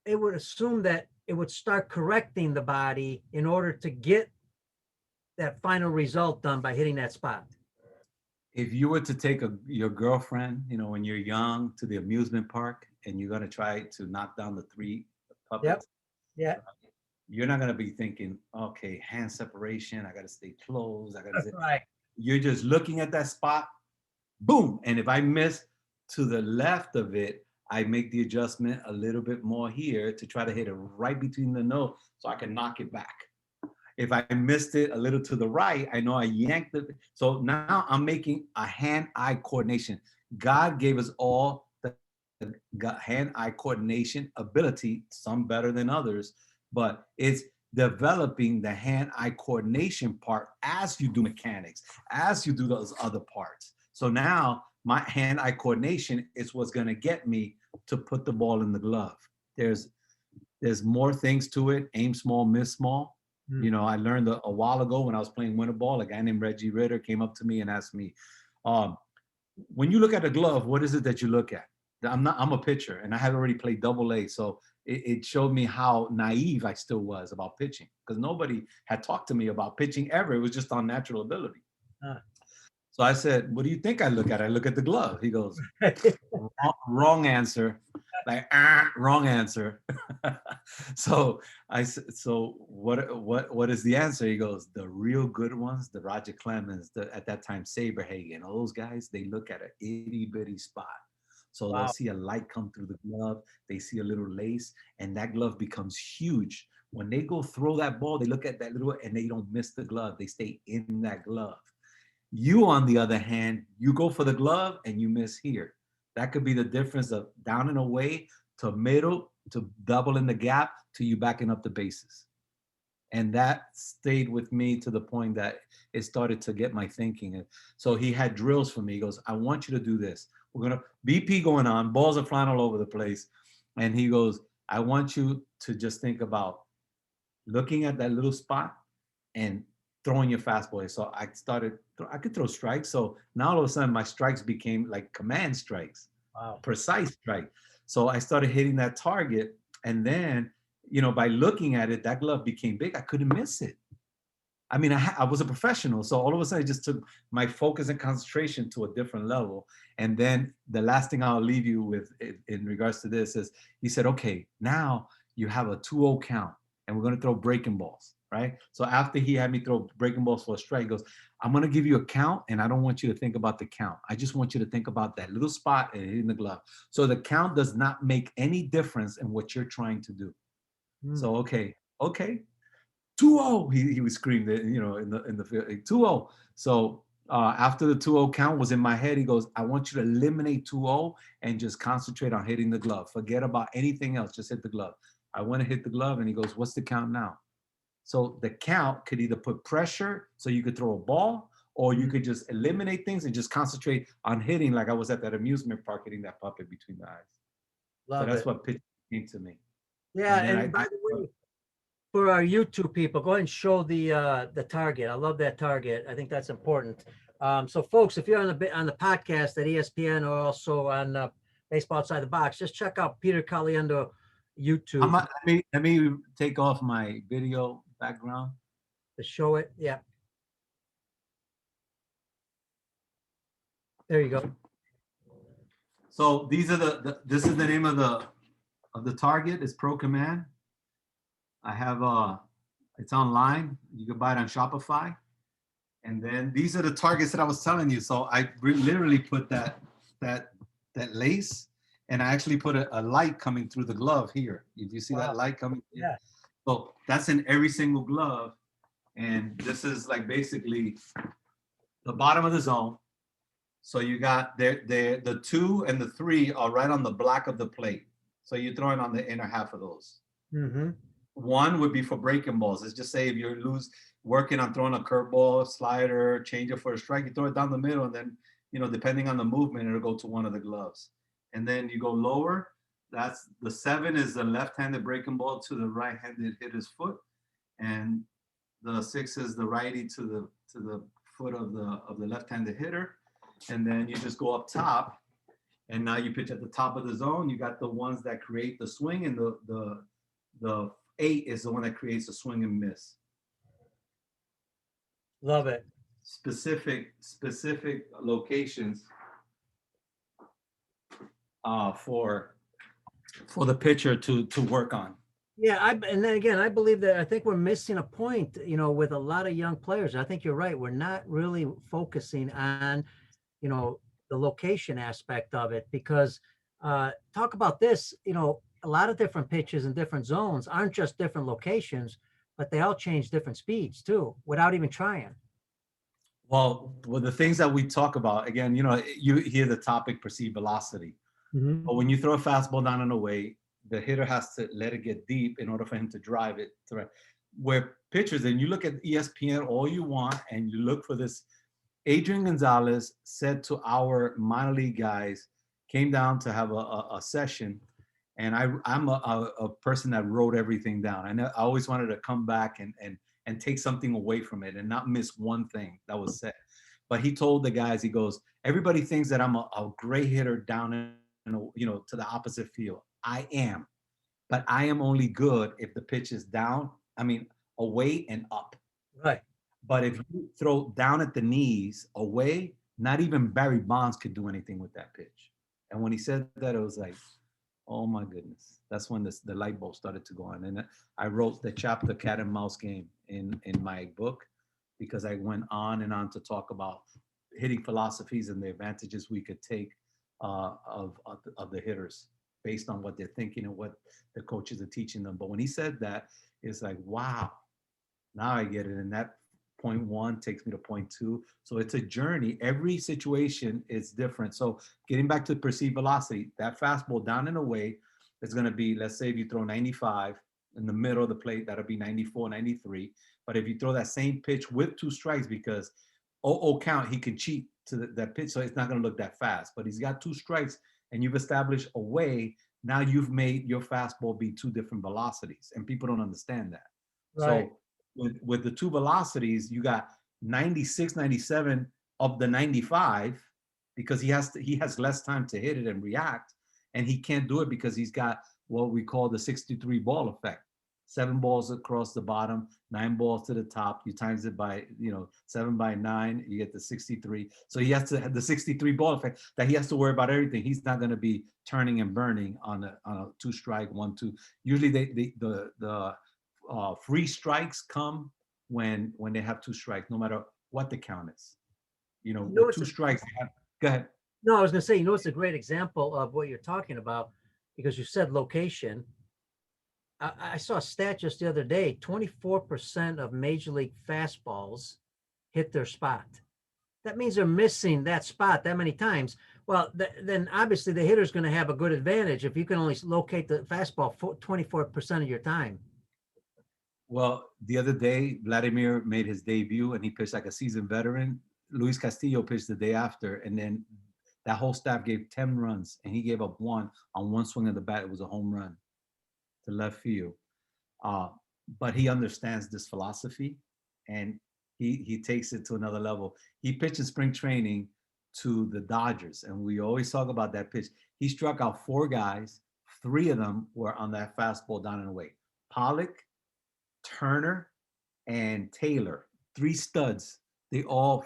it would assume that it would start correcting the body in order to get that final result done by hitting that spot. If you were to take your girlfriend, when you're young, to the amusement park, and you're going to try to knock down the 3 puppets, you're not going to be thinking, okay, hand separation, I got to stay close, I got to right. You're just looking at that spot, boom. And if I miss to the left of it, I make the adjustment a little bit more here to try to hit it right between the nose so I can knock it back. If I missed it a little to the right, I know I yanked it. So now I'm making a hand-eye coordination. God gave us all the hand-eye coordination ability, some better than others, but it's developing the hand-eye coordination part as you do mechanics, as you do those other parts. So now my hand-eye coordination is what's going to get me to put the ball in the glove. There's more things to it. Aim small, miss small. I learned a while ago when I was playing winter ball, a guy named Reggie Ritter came up to me and asked me, when you look at a glove, what is it that you look at? I'm a pitcher, and I had already played AA, so it showed me how naive I still was about pitching, because nobody had talked to me about pitching ever. It was just on natural ability. So I said, what do you think I look at? I look at the glove. He goes, wrong answer. Like, wrong answer. So I said, so what is the answer? He goes, the real good ones, the Roger Clemens, at that time, Saberhagen, all those guys, they look at an itty bitty spot. So they'll see a light come through the glove. They see a little lace, and that glove becomes huge. When they go throw that ball, they look at that little, and they don't miss the glove. They stay in that glove. You, on the other hand, you go for the glove and you miss here. That could be the difference of down and away to middle to double in the gap to you backing up the bases. And that stayed with me to the point that it started to get my thinking. And so he had drills for me. He goes, I want you to do this. We're going to BP going on. Balls are flying all over the place. And he goes, I want you to just think about looking at that little spot and throwing your fastball. So I could throw strikes. So now all of a sudden my strikes became like command strikes, precise strike. So I started hitting that target. And then, by looking at it, that glove became big. I couldn't miss it. I mean, I was a professional. So all of a sudden I just took my focus and concentration to a different level. And then the last thing I'll leave you with in regards to this is he said, okay, now you have a 2-0 count and we're going to throw breaking balls. Right. So after he had me throw breaking balls for a strike, he goes, I'm going to give you a count and I don't want you to think about the count. I just want you to think about that little spot and hitting the glove. So the count does not make any difference in what you're trying to do. So, okay. 2-0. He would scream that, in the field, 2-0. So after the 2-0 count was in my head, he goes, I want you to eliminate 2-0 and just concentrate on hitting the glove. Forget about anything else. Just hit the glove. I want to hit the glove. And he goes, what's the count now? So the count could either put pressure so you could throw a ball, or you could just eliminate things and just concentrate on hitting, like I was at that amusement park hitting that puppet between the eyes. Love So that's it. what pitch came to me. Yeah, And then and by the way, for our YouTube people, go ahead and show the target. I love that target. I think that's important. So, folks, if you're on the podcast at ESPN or also on Baseball Outside the Box, just check out Peter Caliendo YouTube let me take off my video background to show it. Yeah, there you go. So these are this is the name of the target. It's Pro Command. I have it's online. You can buy it on Shopify. And then these are the targets that I was telling you. So I literally put that lace, and I actually put a light coming through the glove here. If you see that light coming through. Yeah. So that's in every single glove. And this is like basically the bottom of the zone. So you got the 2 and the 3 are right on the black of the plate. So you're throwing on the inner half of those. Mm-hmm. 1 would be for breaking balls. Let's just say if you're working on throwing a curveball, slider, change it for a strike, you throw it down the middle, and then, depending on the movement, it'll go to one of the gloves. And then you go lower. That's the 7 is the left-handed breaking ball to the right-handed hitter's foot, and the 6 is the righty to the foot of the left-handed hitter. And then you just go up top, and now you pitch at the top of the zone. You got the ones that create the swing, and the 8 is the one that creates a swing and miss. Love it. Specific locations for the pitcher to work on. Yeah, and then again, I believe that I think we're missing a point, with a lot of young players. I think you're right. We're not really focusing on, the location aspect of it, because talk about this, a lot of different pitches and different zones aren't just different locations, but they all change different speeds too, without even trying. Well, the things that we talk about, again, you hear the topic perceived velocity. Mm-hmm. But when you throw a fastball down and away, the hitter has to let it get deep in order for him to drive it. Where pitchers, and you look at ESPN all you want, and you look for this. Adrian Gonzalez said to our minor league guys, came down to have a session, and I'm a person that wrote everything down. I always wanted to come back and take something away from it and not miss one thing that was said. But he told the guys, he goes, everybody thinks that I'm a great hitter down to the opposite field. I am, but I am only good if the pitch is away and up. Right. But if you throw down at the knees, away, not even Barry Bonds could do anything with that pitch. And when he said that, it was like, oh my goodness. That's when the light bulb started to go on. And I wrote the chapter Cat and Mouse Game in my book, because I went on and on to talk about hitting philosophies and the advantages we could take of the hitters based on what they're thinking and what the coaches are teaching them. But when he said that, it's like, wow, now I get it. And that point 1 takes me to point 2. So it's a journey. Every situation is different. So getting back to perceived velocity, that fastball down and away is going to be, let's say if you throw 95 in the middle of the plate, that'll be 94, 93. But if you throw that same pitch with 2 strikes, because 0-0 count, he can cheat to that pitch, so it's not going to look that fast. But he's got 2 strikes, and you've established a way. Now you've made your fastball be 2 different velocities, and people don't understand that. Right. So with the 2 velocities, you got 96, 97 of the 95, because he has less time to hit it and react, and he can't do it because he's got what we call the 63 ball effect. 7 balls across the bottom, 9 balls to the top. You times it by 7 by 9, you get the 63. So he has to have the 63 ball effect, that he has to worry about everything. He's not going to be turning and burning on a 2 strike 1-2. Usually the free strikes come when they have 2 strikes, no matter what the count is. The 2 strikes. Go ahead. No, I was going to say, it's a great example of what you're talking about, because you said location. I saw a stat just the other day, 24% of major league fastballs hit their spot. That means they're missing that spot that many times. Well, then obviously the hitter's going to have a good advantage if you can only locate the fastball 24% of your time. Well, the other day, Vladimir made his debut and he pitched like a seasoned veteran. Luis Castillo pitched the day after, and then that whole staff gave 10 runs, and he gave up one on one swing of the bat. It was a home run to left field. But he understands this philosophy, and he takes it to another level. He pitched in spring training to the Dodgers, and we always talk about that pitch. He struck out 4 guys. 3 of them were on that fastball down and away. Pollock, Turner, and Taylor, 3 studs. They all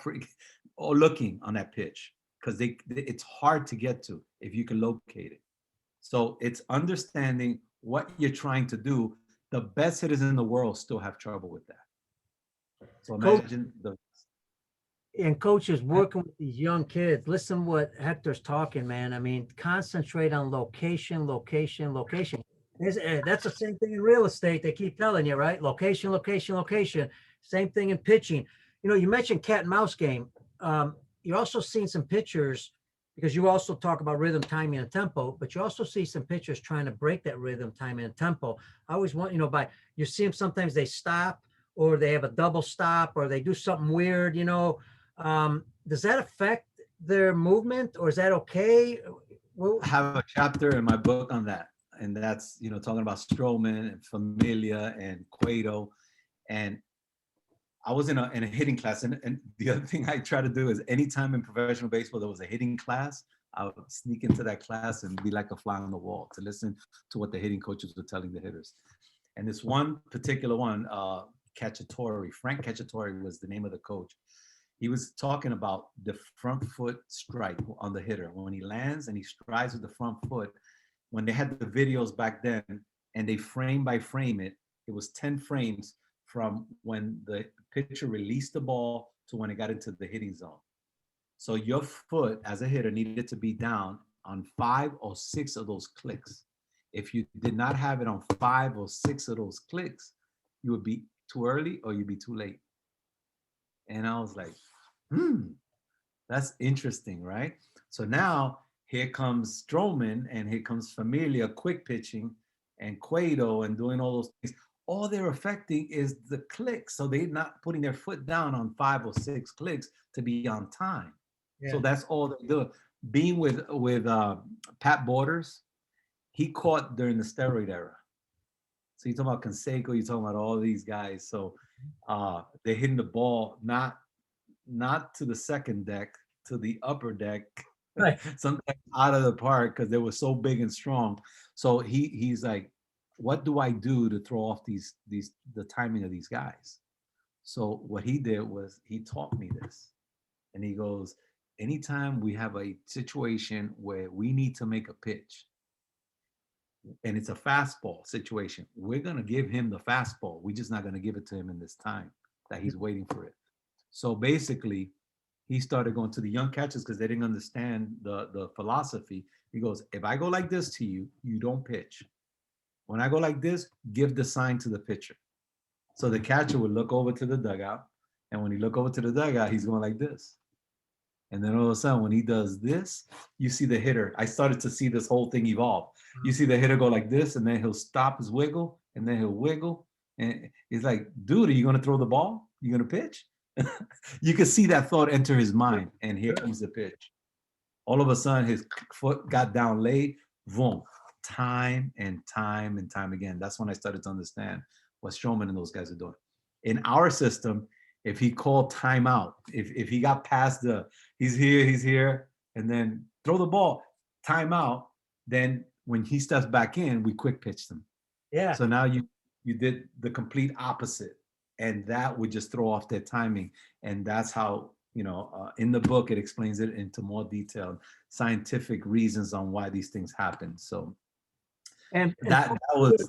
looking on that pitch because it's hard to get to if you can locate it. So it's understanding what you're trying to do. The best hitters in the world still have trouble with that. So imagine and coaches working with these young kids. Listen what Hector's talking, man. I mean, concentrate on location, location, location. That's the same thing in real estate. They keep telling you, right? Location, location, location. Same thing in pitching. You know, you mentioned cat and mouse game. You're also seeing some pitchers, because you also talk about rhythm, timing, and tempo, but you also see some pitchers trying to break that rhythm, timing, and tempo. I always want, you see them sometimes they stop, or they have a double stop, or they do something weird, does that affect their movement, or is that okay? I have a chapter in my book on that. And that's, talking about Stroman and Familia and Cueto. And I was in a hitting class. And the other thing I try to do is anytime in professional baseball there was a hitting class, I would sneak into that class and be like a fly on the wall to listen to what the hitting coaches were telling the hitters. And this one particular one, Frank Cacciatore was the name of the coach. He was talking about the front foot strike on the hitter. When he lands and he strides with the front foot, when they had the videos back then and they frame by frame it was 10 frames from when the pitcher released the ball to when it got into the hitting zone. So your foot as a hitter needed to be down on 5 or 6 of those clicks. If you did not have it on 5 or 6 of those clicks, you would be too early or you'd be too late. And I was like, that's interesting, right? So now here comes Stroman and here comes Familia quick pitching and Cueto and doing all those things. All they're affecting is the clicks. So they're not putting their foot down on 5 or 6 clicks to be on time. Yeah. So that's all they're doing. Being with Pat Borders, he caught during the steroid era. So you're talking about Canseco, you're talking about all these guys. So they're hitting the ball not to the second deck, to the upper deck. Right. Sometimes out of the park because they were so big and strong. So he's like, what do I do to throw off the timing of these guys? So what he did was he taught me this. And he goes, anytime we have a situation where we need to make a pitch and it's a fastball situation, we're going to give him the fastball. We're just not going to give it to him in this time that he's waiting for it. So basically, he started going to the young catchers because they didn't understand the philosophy. He goes, if I go like this to you, you don't pitch. When I go like this, give the sign to the pitcher. So the catcher would look over to the dugout. And when he look over to the dugout, he's going like this. And then all of a sudden, when he does this, you see the hitter. I started to see this whole thing evolve. You see the hitter go like this, and then he'll stop his wiggle, and then he'll wiggle. And he's like, dude, are you going to throw the ball? You going to pitch? You could see that thought enter his mind, and here comes the pitch. All of a sudden, his foot got down late. Boom. Time and time and time again. That's when I started to understand what Stroman and those guys are doing. In our system, if he called timeout, if he got past he's here, and then throw the ball, timeout, then when he steps back in, we quick pitched him. Yeah. So now you did the complete opposite. And that would just throw off their timing. And that's how, in the book, it explains it into more detailed scientific reasons on why these things happen. So that was,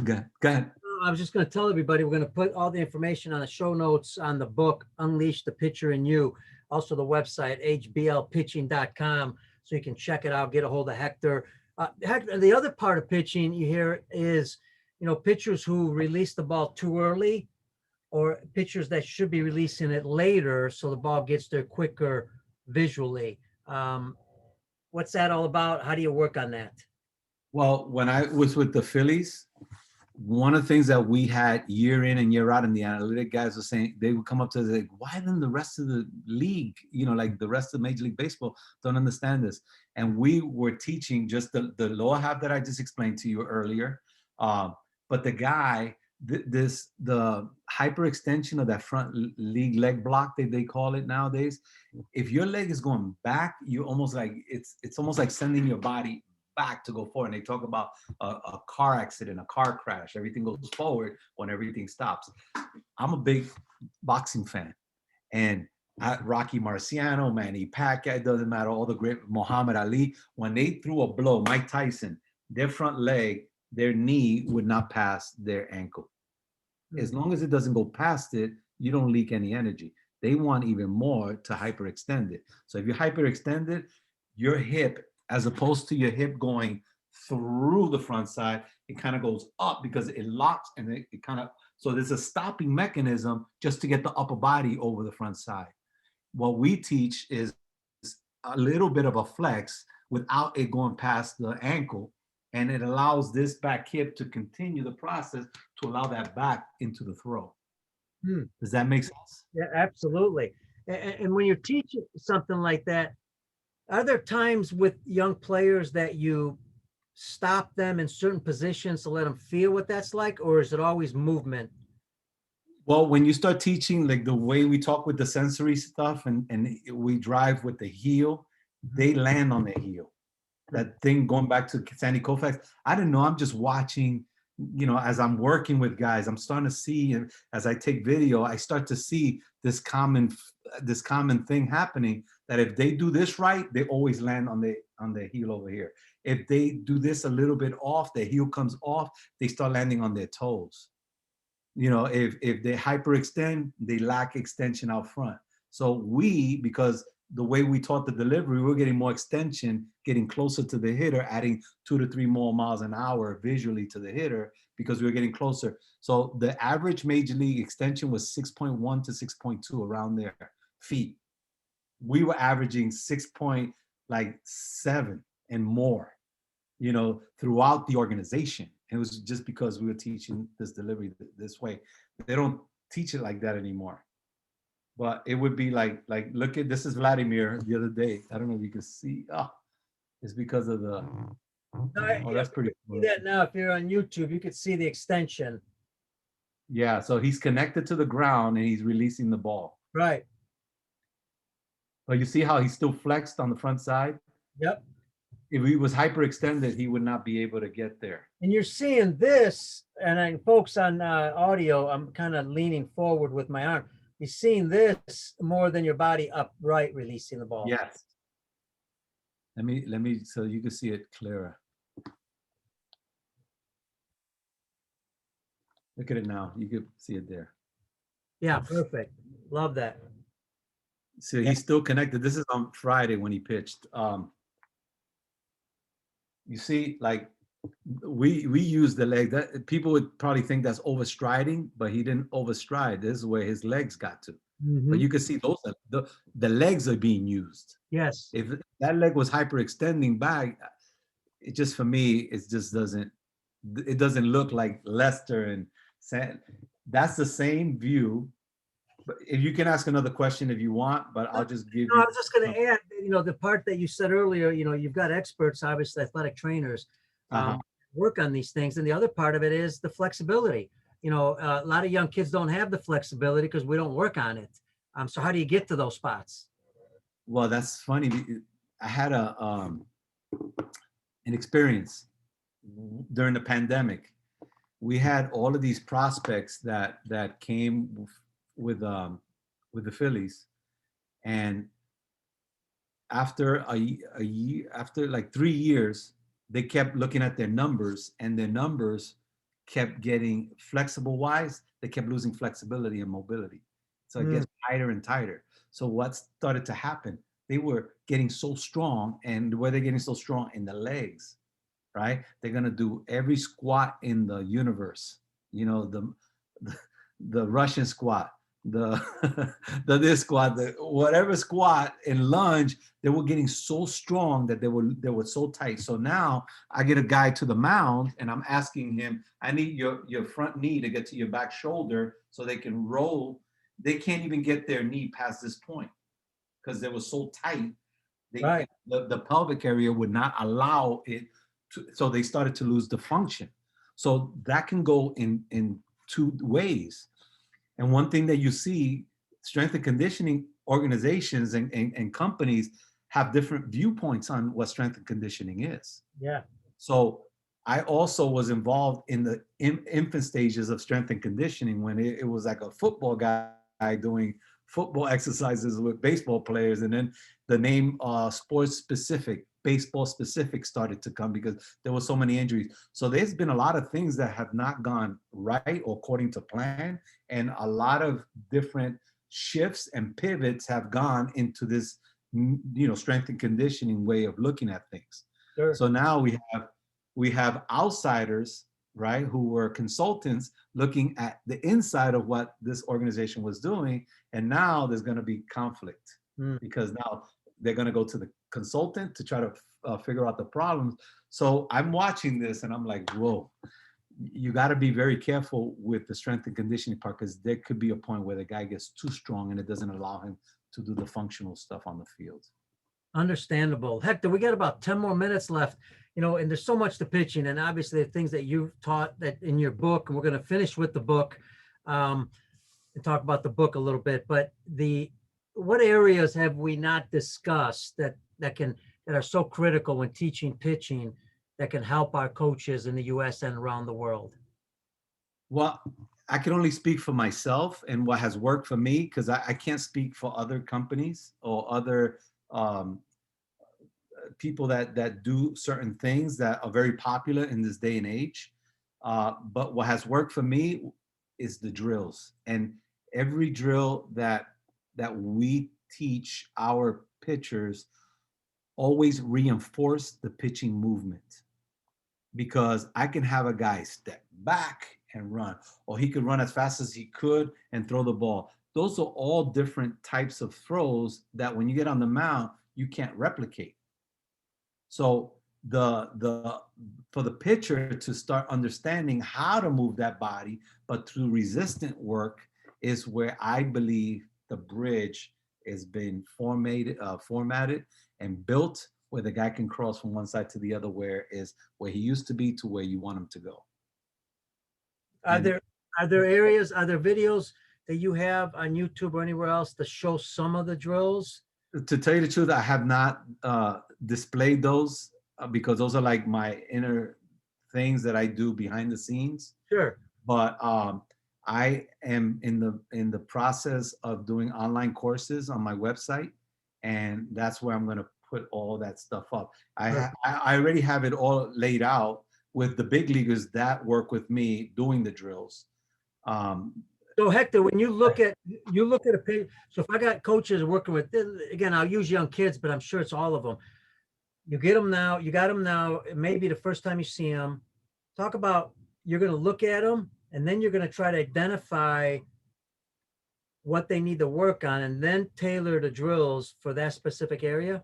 go ahead. I was just going to tell everybody, we're going to put all the information on the show notes on the book, Unleash the Pitcher in You. Also the website, hblpitching.com. So you can check it out, get a hold of Hector. Hector, the other part of pitching you hear is, pitchers who release the ball too early, or pitchers that should be releasing it later so the ball gets there quicker visually. What's that all about? How do you work on that? Well, when I was with the Phillies, one of the things that we had year in and year out, and the analytic guys were saying, they would come up to us like, why then the rest of the league, like the rest of Major League Baseball don't understand this? And we were teaching just the lower half that I just explained to you earlier. But the guy, the hyperextension of that front league leg block that they call it nowadays, if your leg is going back, you almost like, it's almost like sending your body back to go forward. And they talk about a car accident, a car crash, everything goes forward when everything stops. I'm a big boxing fan, and Rocky Marciano, Manny Pacquiao, it doesn't matter, all the great, Muhammad Ali, when they threw a blow, Mike Tyson, their front leg, their knee would not pass their ankle. As long as it doesn't go past it, you don't leak any energy. They want even more to hyperextend it. So if you hyperextend it, your hip, as opposed to your hip going through the front side, it kind of goes up because it locks, and it kind of, so there's a stopping mechanism just to get the upper body over the front side. What we teach is a little bit of a flex without it going past the ankle, and it allows this back hip to continue the process to allow that back into the throw. Does that make sense? Yeah, absolutely. And when you're teaching something like that, are there times with young players that you stop them in certain positions to let them feel what that's like, or is it always movement? Well, when you start teaching, like the way we talk with the sensory stuff, and we drive with the heel, they land on the heel. That thing, going back to Sandy Koufax, I don't know, I'm just watching, as I'm working with guys, I'm starting to see, and as I take video, I start to see this common thing happening, that if they do this right, they always land on the heel over here. If they do this a little bit off, the heel comes off, they start landing on their toes. If they hyperextend, they lack extension out front. So because the way we taught the delivery, we're getting more extension, getting closer to the hitter, adding 2 to 3 more miles an hour visually to the hitter, because we're getting closer. So the average major league extension was 6.1 to 6.2, around there, feet. We were averaging 6.7 and more, throughout the organization. And it was just because we were teaching this delivery this way. They don't teach it like that anymore. But it would be like look at, this is Vladimir the other day. I don't know if you can see. Oh, it's because of the. Oh, that's pretty cool. See that now, if you're on YouTube, you could see the extension. Yeah, so he's connected to the ground and he's releasing the ball. Right. But you see how he's still flexed on the front side? Yep. If he was hyperextended, he would not be able to get there. And you're seeing this, and folks on audio, I'm kind of leaning forward with my arm. You're seeing this more than your body upright releasing the ball. Yes. Let me so you can see it clearer. Look at it now. You can see it there. Yeah, perfect. Love that. So he's still connected. This is on Friday when he pitched. You see, like we use the leg. That people would probably think that's overstriding, but he didn't overstride. This is where his legs got to. But you can see those the legs are being used. Yes. If that leg was hyperextending back, it just, for me, it just doesn't look like Lester and Sam. That's the same view. But if you can ask another question if you want, but I'll just give you. I was just going to add, the part that you said earlier, you've got experts, obviously athletic trainers, work on these things. And the other part of it is the flexibility. A lot of young kids don't have the flexibility because we don't work on it. So how do you get to those spots? Well, that's funny. I had an experience during the pandemic. We had all of these prospects that came with the Phillies, and after a year, after like 3 years, they kept looking at their numbers, and their numbers kept getting flexible wise. They kept losing flexibility and mobility. So it gets tighter and tighter. So what started to happen? They were getting so strong, and were they getting so strong in the legs? right? They're gonna do every squat in the universe. You know, the Russian squat, the the this squat, the whatever squat and lunge. They were getting so strong that they were so tight. So now I get a guy to the mound and I'm asking him, I need your front knee to get to your back shoulder so they can roll. They can't even get their knee past this point because they were so tight. Right. The pelvic area would not allow it to, so they started to lose the function. So that can go in two ways. And one thing that you see, strength and conditioning organizations and companies have different viewpoints on what strength and conditioning is. Yeah. So I also was involved in the infant stages of strength and conditioning when it was like a football guy doing football exercises with baseball players. And then the name sports specific, baseball specific started to come because there were so many injuries. So there's been a lot of things that have not gone right or according to plan. And a lot of different shifts and pivots have gone into this, strength and conditioning way of looking at things. Sure. So now we have outsiders, right, who were consultants looking at the inside of what this organization was doing. And now there's going to be conflict because now they're going to go to the consultant to try to figure out the problems. So I'm watching this and I'm like, whoa, you got to be very careful with the strength and conditioning part because there could be a point where the guy gets too strong and it doesn't allow him to do the functional stuff on the field. Understandable. Hector, we got about 10 more minutes left, and there's so much to pitching, and obviously the things that you've taught that in your book, and we're going to finish with the book and talk about the book a little bit, but what areas have we not discussed that are so critical when teaching pitching that can help our coaches in the US and around the world? Well, I can only speak for myself and what has worked for me because I can't speak for other companies or other people that do certain things that are very popular in this day and age. But what has worked for me is the drills, and every drill that we teach our pitchers always reinforce the pitching movement, because I can have a guy step back and run, or he could run as fast as he could and throw the ball. Those are all different types of throws that when you get on the mound, you can't replicate. So for the pitcher to start understanding how to move that body, but through resistant work, is where I believe the bridge has been formatted and built, where the guy can cross from one side to the other, where he used to be to where you want him to go. Are there areas, are there videos that you have on YouTube or anywhere else to show some of the drills? To tell you the truth, I have not displayed those because those are like my inner things that I do behind the scenes. Sure. But I am in the process of doing online courses on my website, and that's where I'm going to put all that stuff up. I already have it all laid out with the big leaguers that work with me doing the drills. So Hector, when you look at a page, so if I got coaches working with, again, I'll use young kids, but I'm sure it's all of them. You got them now, maybe the first time you see them, talk about, you're going to look at them and then you're going to try to identify what they need to work on and then tailor the drills for that specific area.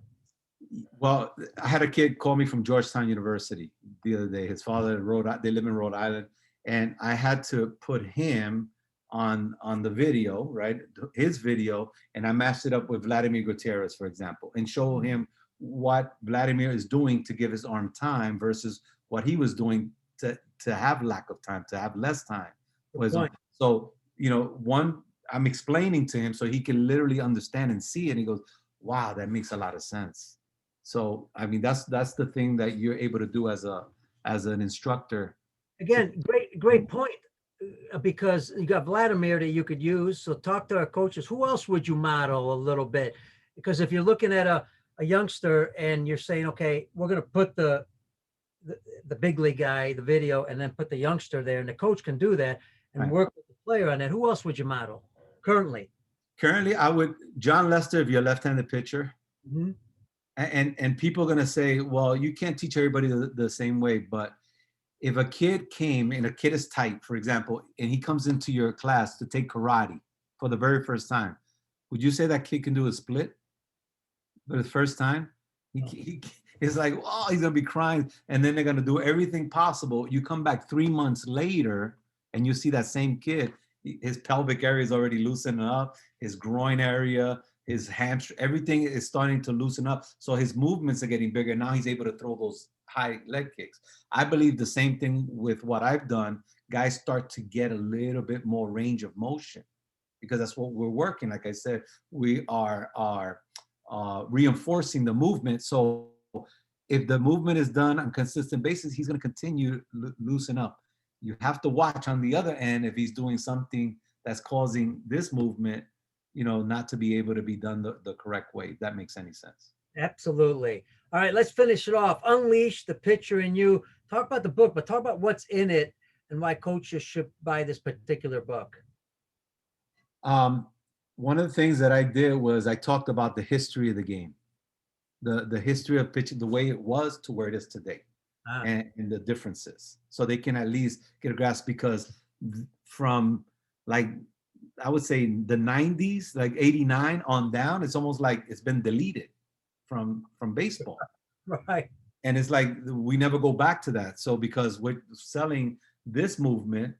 Well, I had a kid call me from Georgetown University the other day. His father they live in Rhode Island, and I had to put him on the video, right? His video, and I matched it up with Vladimir Gutierrez, for example, and show him what Vladimir is doing to give his arm time versus what he was doing to have lack of time, to have less time. So, I'm explaining to him so he can literally understand and see it. And he goes, wow, that makes a lot of sense. So, I mean, that's the thing that you're able to do as an instructor. Again, great point, because you got Vladimir that you could use. So talk to our coaches. Who else would you model a little bit? Because if you're looking at a youngster and you're saying, okay, we're going to put the big league guy, the video, and then put the youngster there, and the coach can do that and work with the player on that. Who else would you model currently? Currently, I would John Lester, if you're a left-handed pitcher. Mm-hmm. And people are gonna say, well, you can't teach everybody the same way. But if a kid came and a kid is tight, for example, and he comes into your class to take karate for the very first time, would you say that kid can do a split for the first time? It's like, oh, he's gonna be crying, and then they're gonna do everything possible. You come back 3 months later, and you see that same kid. His pelvic area is already loosening up. His groin area, his hamstring, everything is starting to loosen up. So his movements are getting bigger. Now he's able to throw those high leg kicks. I believe the same thing with what I've done. Guys start to get a little bit more range of motion because that's what we're working. Like I said, we are reinforcing the movement. So if the movement is done on a consistent basis, he's going to continue to loosen up. You have to watch on the other end if he's doing something that's causing this movement, not to be able to be done the correct way. If that makes any sense. Absolutely. All right, let's finish it off. Unleash the Pitcher in You. Talk about the book, but talk about what's in it and why coaches should buy this particular book. One of the things that I did was I talked about the history of the game, the history of pitching, the way it was to where it is today, and the differences, so they can at least get a grasp. Because from, like, I would say the 90s, like 89 on down, it's almost like it's been deleted from baseball. Right. And it's like we never go back to that. So because we're selling this movement,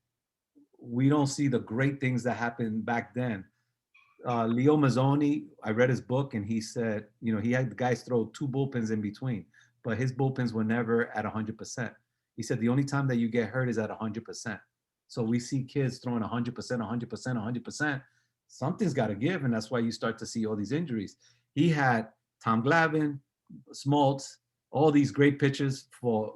we don't see the great things that happened back then. Leo Mazzoni, I read his book, and he said, he had the guys throw 2 bullpens in between, but his bullpens were never at 100%. He said the only time that you get hurt is at 100%. So we see kids throwing 100%, 100%, 100%. Something's got to give, and that's why you start to see all these injuries. He had Tom Glavine, Smoltz, all these great pitchers for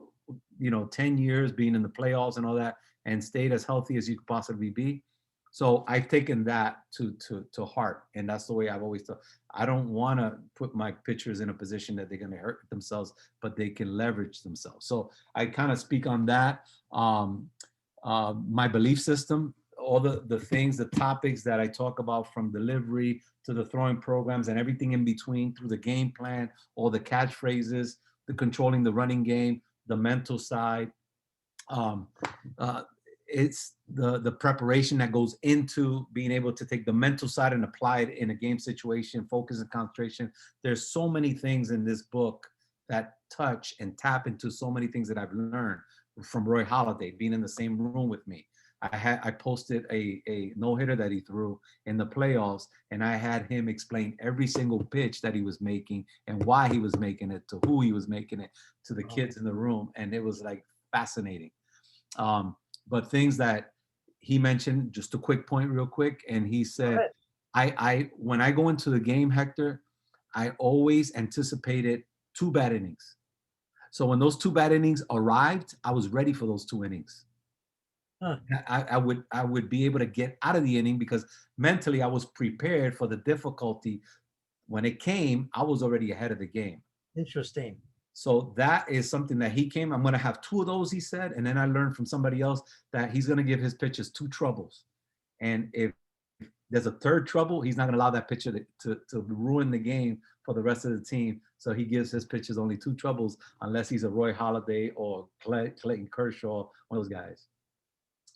10 years, being in the playoffs and all that, and stayed as healthy as you could possibly be. So I've taken that to heart, and that's the way I've always thought. I don't want to put my pitchers in a position that they're going to hurt themselves, but they can leverage themselves. So I kind of speak on that. My belief system, all the things, the topics that I talk about, from delivery to the throwing programs and everything in between, through the game plan, all the catchphrases, the controlling the running game, the mental side. It's the preparation that goes into being able to take the mental side and apply it in a game situation, focus and concentration. There's so many things in this book that touch and tap into so many things that I've learned from Roy Halladay, being in the same room with me. I posted a no-hitter that he threw in the playoffs, and I had him explain every single pitch that he was making and why he was making it, to who he was making it, to the kids in the room. And it was like fascinating. But things that he mentioned, just a quick point real quick. And he said, when I go into the game, Hector, I always anticipated 2 bad innings. So when those 2 bad innings arrived, I was ready for those 2 innings. I would be able to get out of the inning because mentally I was prepared for the difficulty. When it came, I was already ahead of the game. Interesting. So that is something that he came. I'm going to have 2 of those, he said. And then I learned from somebody else that he's going to give his pitchers 2 troubles. And if there's a 3rd trouble, he's not going to allow that pitcher to ruin the game for the rest of the team. So he gives his pitchers only 2 troubles, unless he's a Roy Halladay or Clayton Kershaw, one of those guys.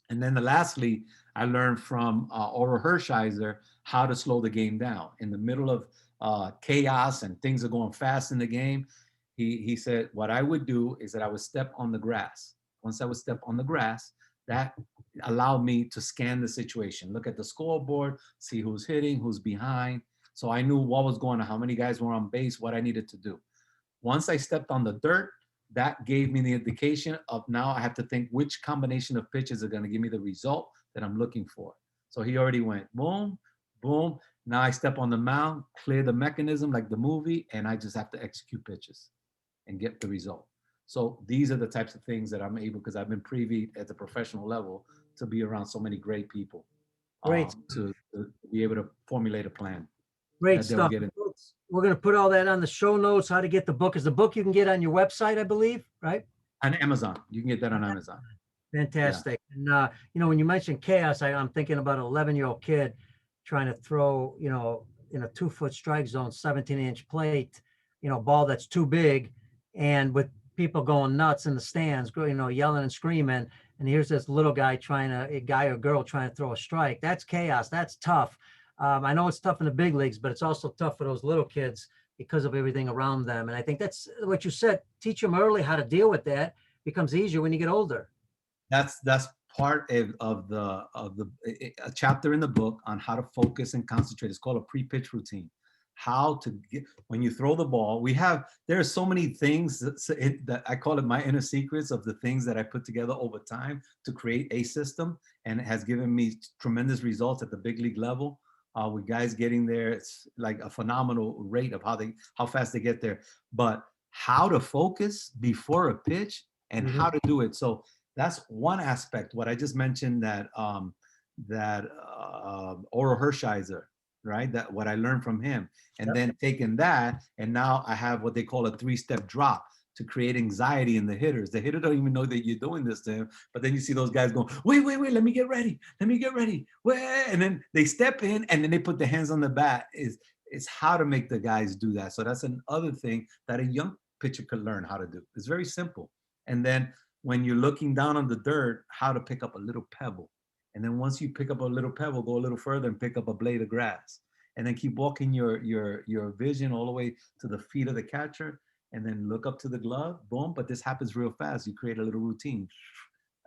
And then lastly, I learned from Oral Hershiser how to slow the game down. In the middle of chaos and things are going fast in the game, he said what I would do is that I would step on the grass. Once I would step on the grass, that allowed me to scan the situation, look at the scoreboard, see who's hitting, who's behind. So I knew what was going on, how many guys were on base, what I needed to do. Once I stepped on the dirt, that gave me the indication of now I have to think which combination of pitches are going to give me the result that I'm looking for. So he already went boom, boom. Now I step on the mound, clear the mechanism like the movie, and I just have to execute pitches and get the result. So these are the types of things that I'm able, because I've been privy at the professional level to be around so many great people, to be able to formulate a plan. Great stuff. We're going to put all that on the show notes, how to get the book. Is the book you can get on your website, I believe, right? On Amazon. You can get that on Amazon. Fantastic. Yeah. And, when you mentioned chaos, I'm thinking about an 11-year-old kid trying to throw, in a 2-foot strike zone, 17-inch plate, ball that's too big, and with people going nuts in the stands, yelling and screaming. And here's this little guy a guy or girl trying to throw a strike. That's chaos. That's tough. I know it's tough in the big leagues, but it's also tough for those little kids because of everything around them. And I think that's what you said. Teach them early how to deal with that. Becomes easier when you get older. That's part of a chapter in the book on how to focus and concentrate. It's called a pre-pitch routine. How to get, when you throw the ball, there are so many things that I call it my inner secrets of the things that I put together over time to create a system, and it has given me tremendous results at the big league level. With guys getting there, it's like a phenomenal rate of how fast they get there. But how to focus before a pitch and how to do it. So that's one aspect. What I just mentioned, that Oro Hershiser, right? That what I learned from him, and then taking that, and now I have what they call a 3-step drop to create anxiety in the hitters. The hitter don't even know that you're doing this to him, but then you see those guys going, wait, let me get ready. Wait, and then they step in, and then they put their hands on the bat. Is how to make the guys do that. So that's another thing that a young pitcher could learn how to do. It's very simple. And then when you're looking down on the dirt, how to pick up a little pebble. And then once you pick up a little pebble, go a little further and pick up a blade of grass. And then keep walking your vision all the way to the feet of the catcher, and then look up to the glove, boom. But this happens real fast. You create a little routine,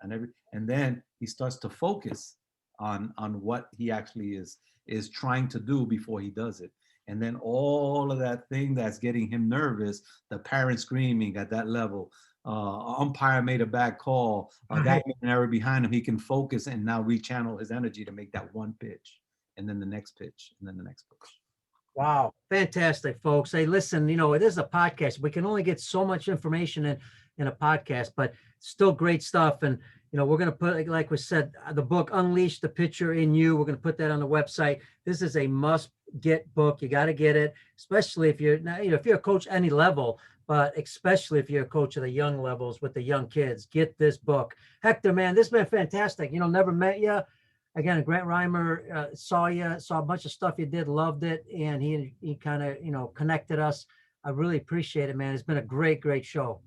and then he starts to focus on what he actually is trying to do before he does it. And then all of that thing that's getting him nervous, the parent screaming at that level, umpire made a bad call, a guy made an error behind him, he can focus and now rechannel his energy to make that one pitch, and then the next pitch, and then the next pitch. Wow. Fantastic, folks. Hey, listen, it is a podcast. We can only get so much information in a podcast, but still great stuff. And, we're going to put, like we said, the book, Unleash the Pitcher in You. We're going to put that on the website. This is a must get book. You got to get it, especially if you're, if you're a coach any level, but especially if you're a coach of the young levels with the young kids. Get this book. Hector, man, this has been fantastic. Never met you. Again, Grant Reimer saw a bunch of stuff you did, loved it, and he kind of, connected us. I really appreciate it, man. It's been a great, great show.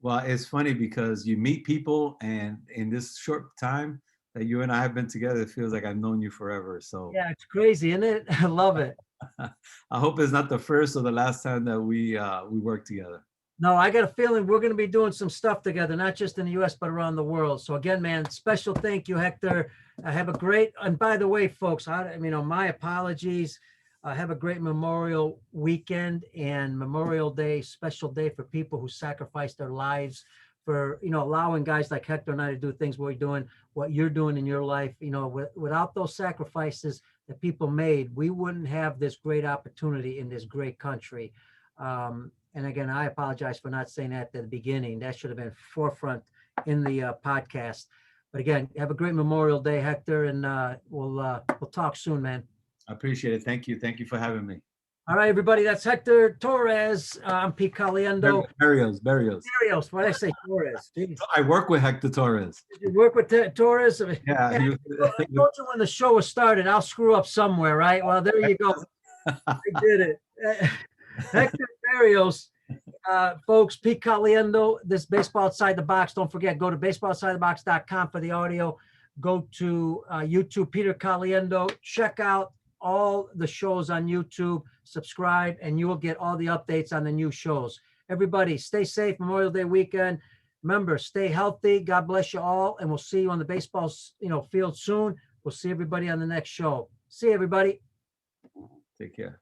Well, it's funny because you meet people, and in this short time that you and I have been together, it feels like I've known you forever. So yeah, it's crazy, isn't it? I love it. I hope it's not the first or the last time that we work together. No, I got a feeling we're going to be doing some stuff together, not just in the U.S., but around the world. So again, man, special thank you, Hector. Have a great, and by the way, folks, my apologies. Have a great Memorial weekend and Memorial Day, special day for people who sacrificed their lives for, allowing guys like Hector and I to do things what you're doing in your life. Without those sacrifices that people made, we wouldn't have this great opportunity in this great country. And again, I apologize for not saying that at the beginning. That should have been forefront in the podcast. But again, have a great Memorial Day, Hector, and we'll talk soon, man. I appreciate it. Thank you. Thank you for having me. All right, everybody. That's Hector Torres. I'm Pete Caliendo. Berrios. Why did I say Torres? Jeez. I work with Hector Torres. Did you work with Torres? Yeah. I told you when the show was started, I'll screw up somewhere, right? Well, there you go. I did it. Hector Berrios. Folks, Pete Caliendo, this Baseball Outside the Box. Don't forget, go to baseballoutsidethebox.com for the audio. Go to YouTube, Peter Caliendo. Check out all the shows on YouTube. Subscribe, and you will get all the updates on the new shows. Everybody, stay safe. Memorial Day weekend. Remember, stay healthy. God bless you all, and we'll see you on the baseball, field soon. We'll see everybody on the next show. See you, everybody. Take care.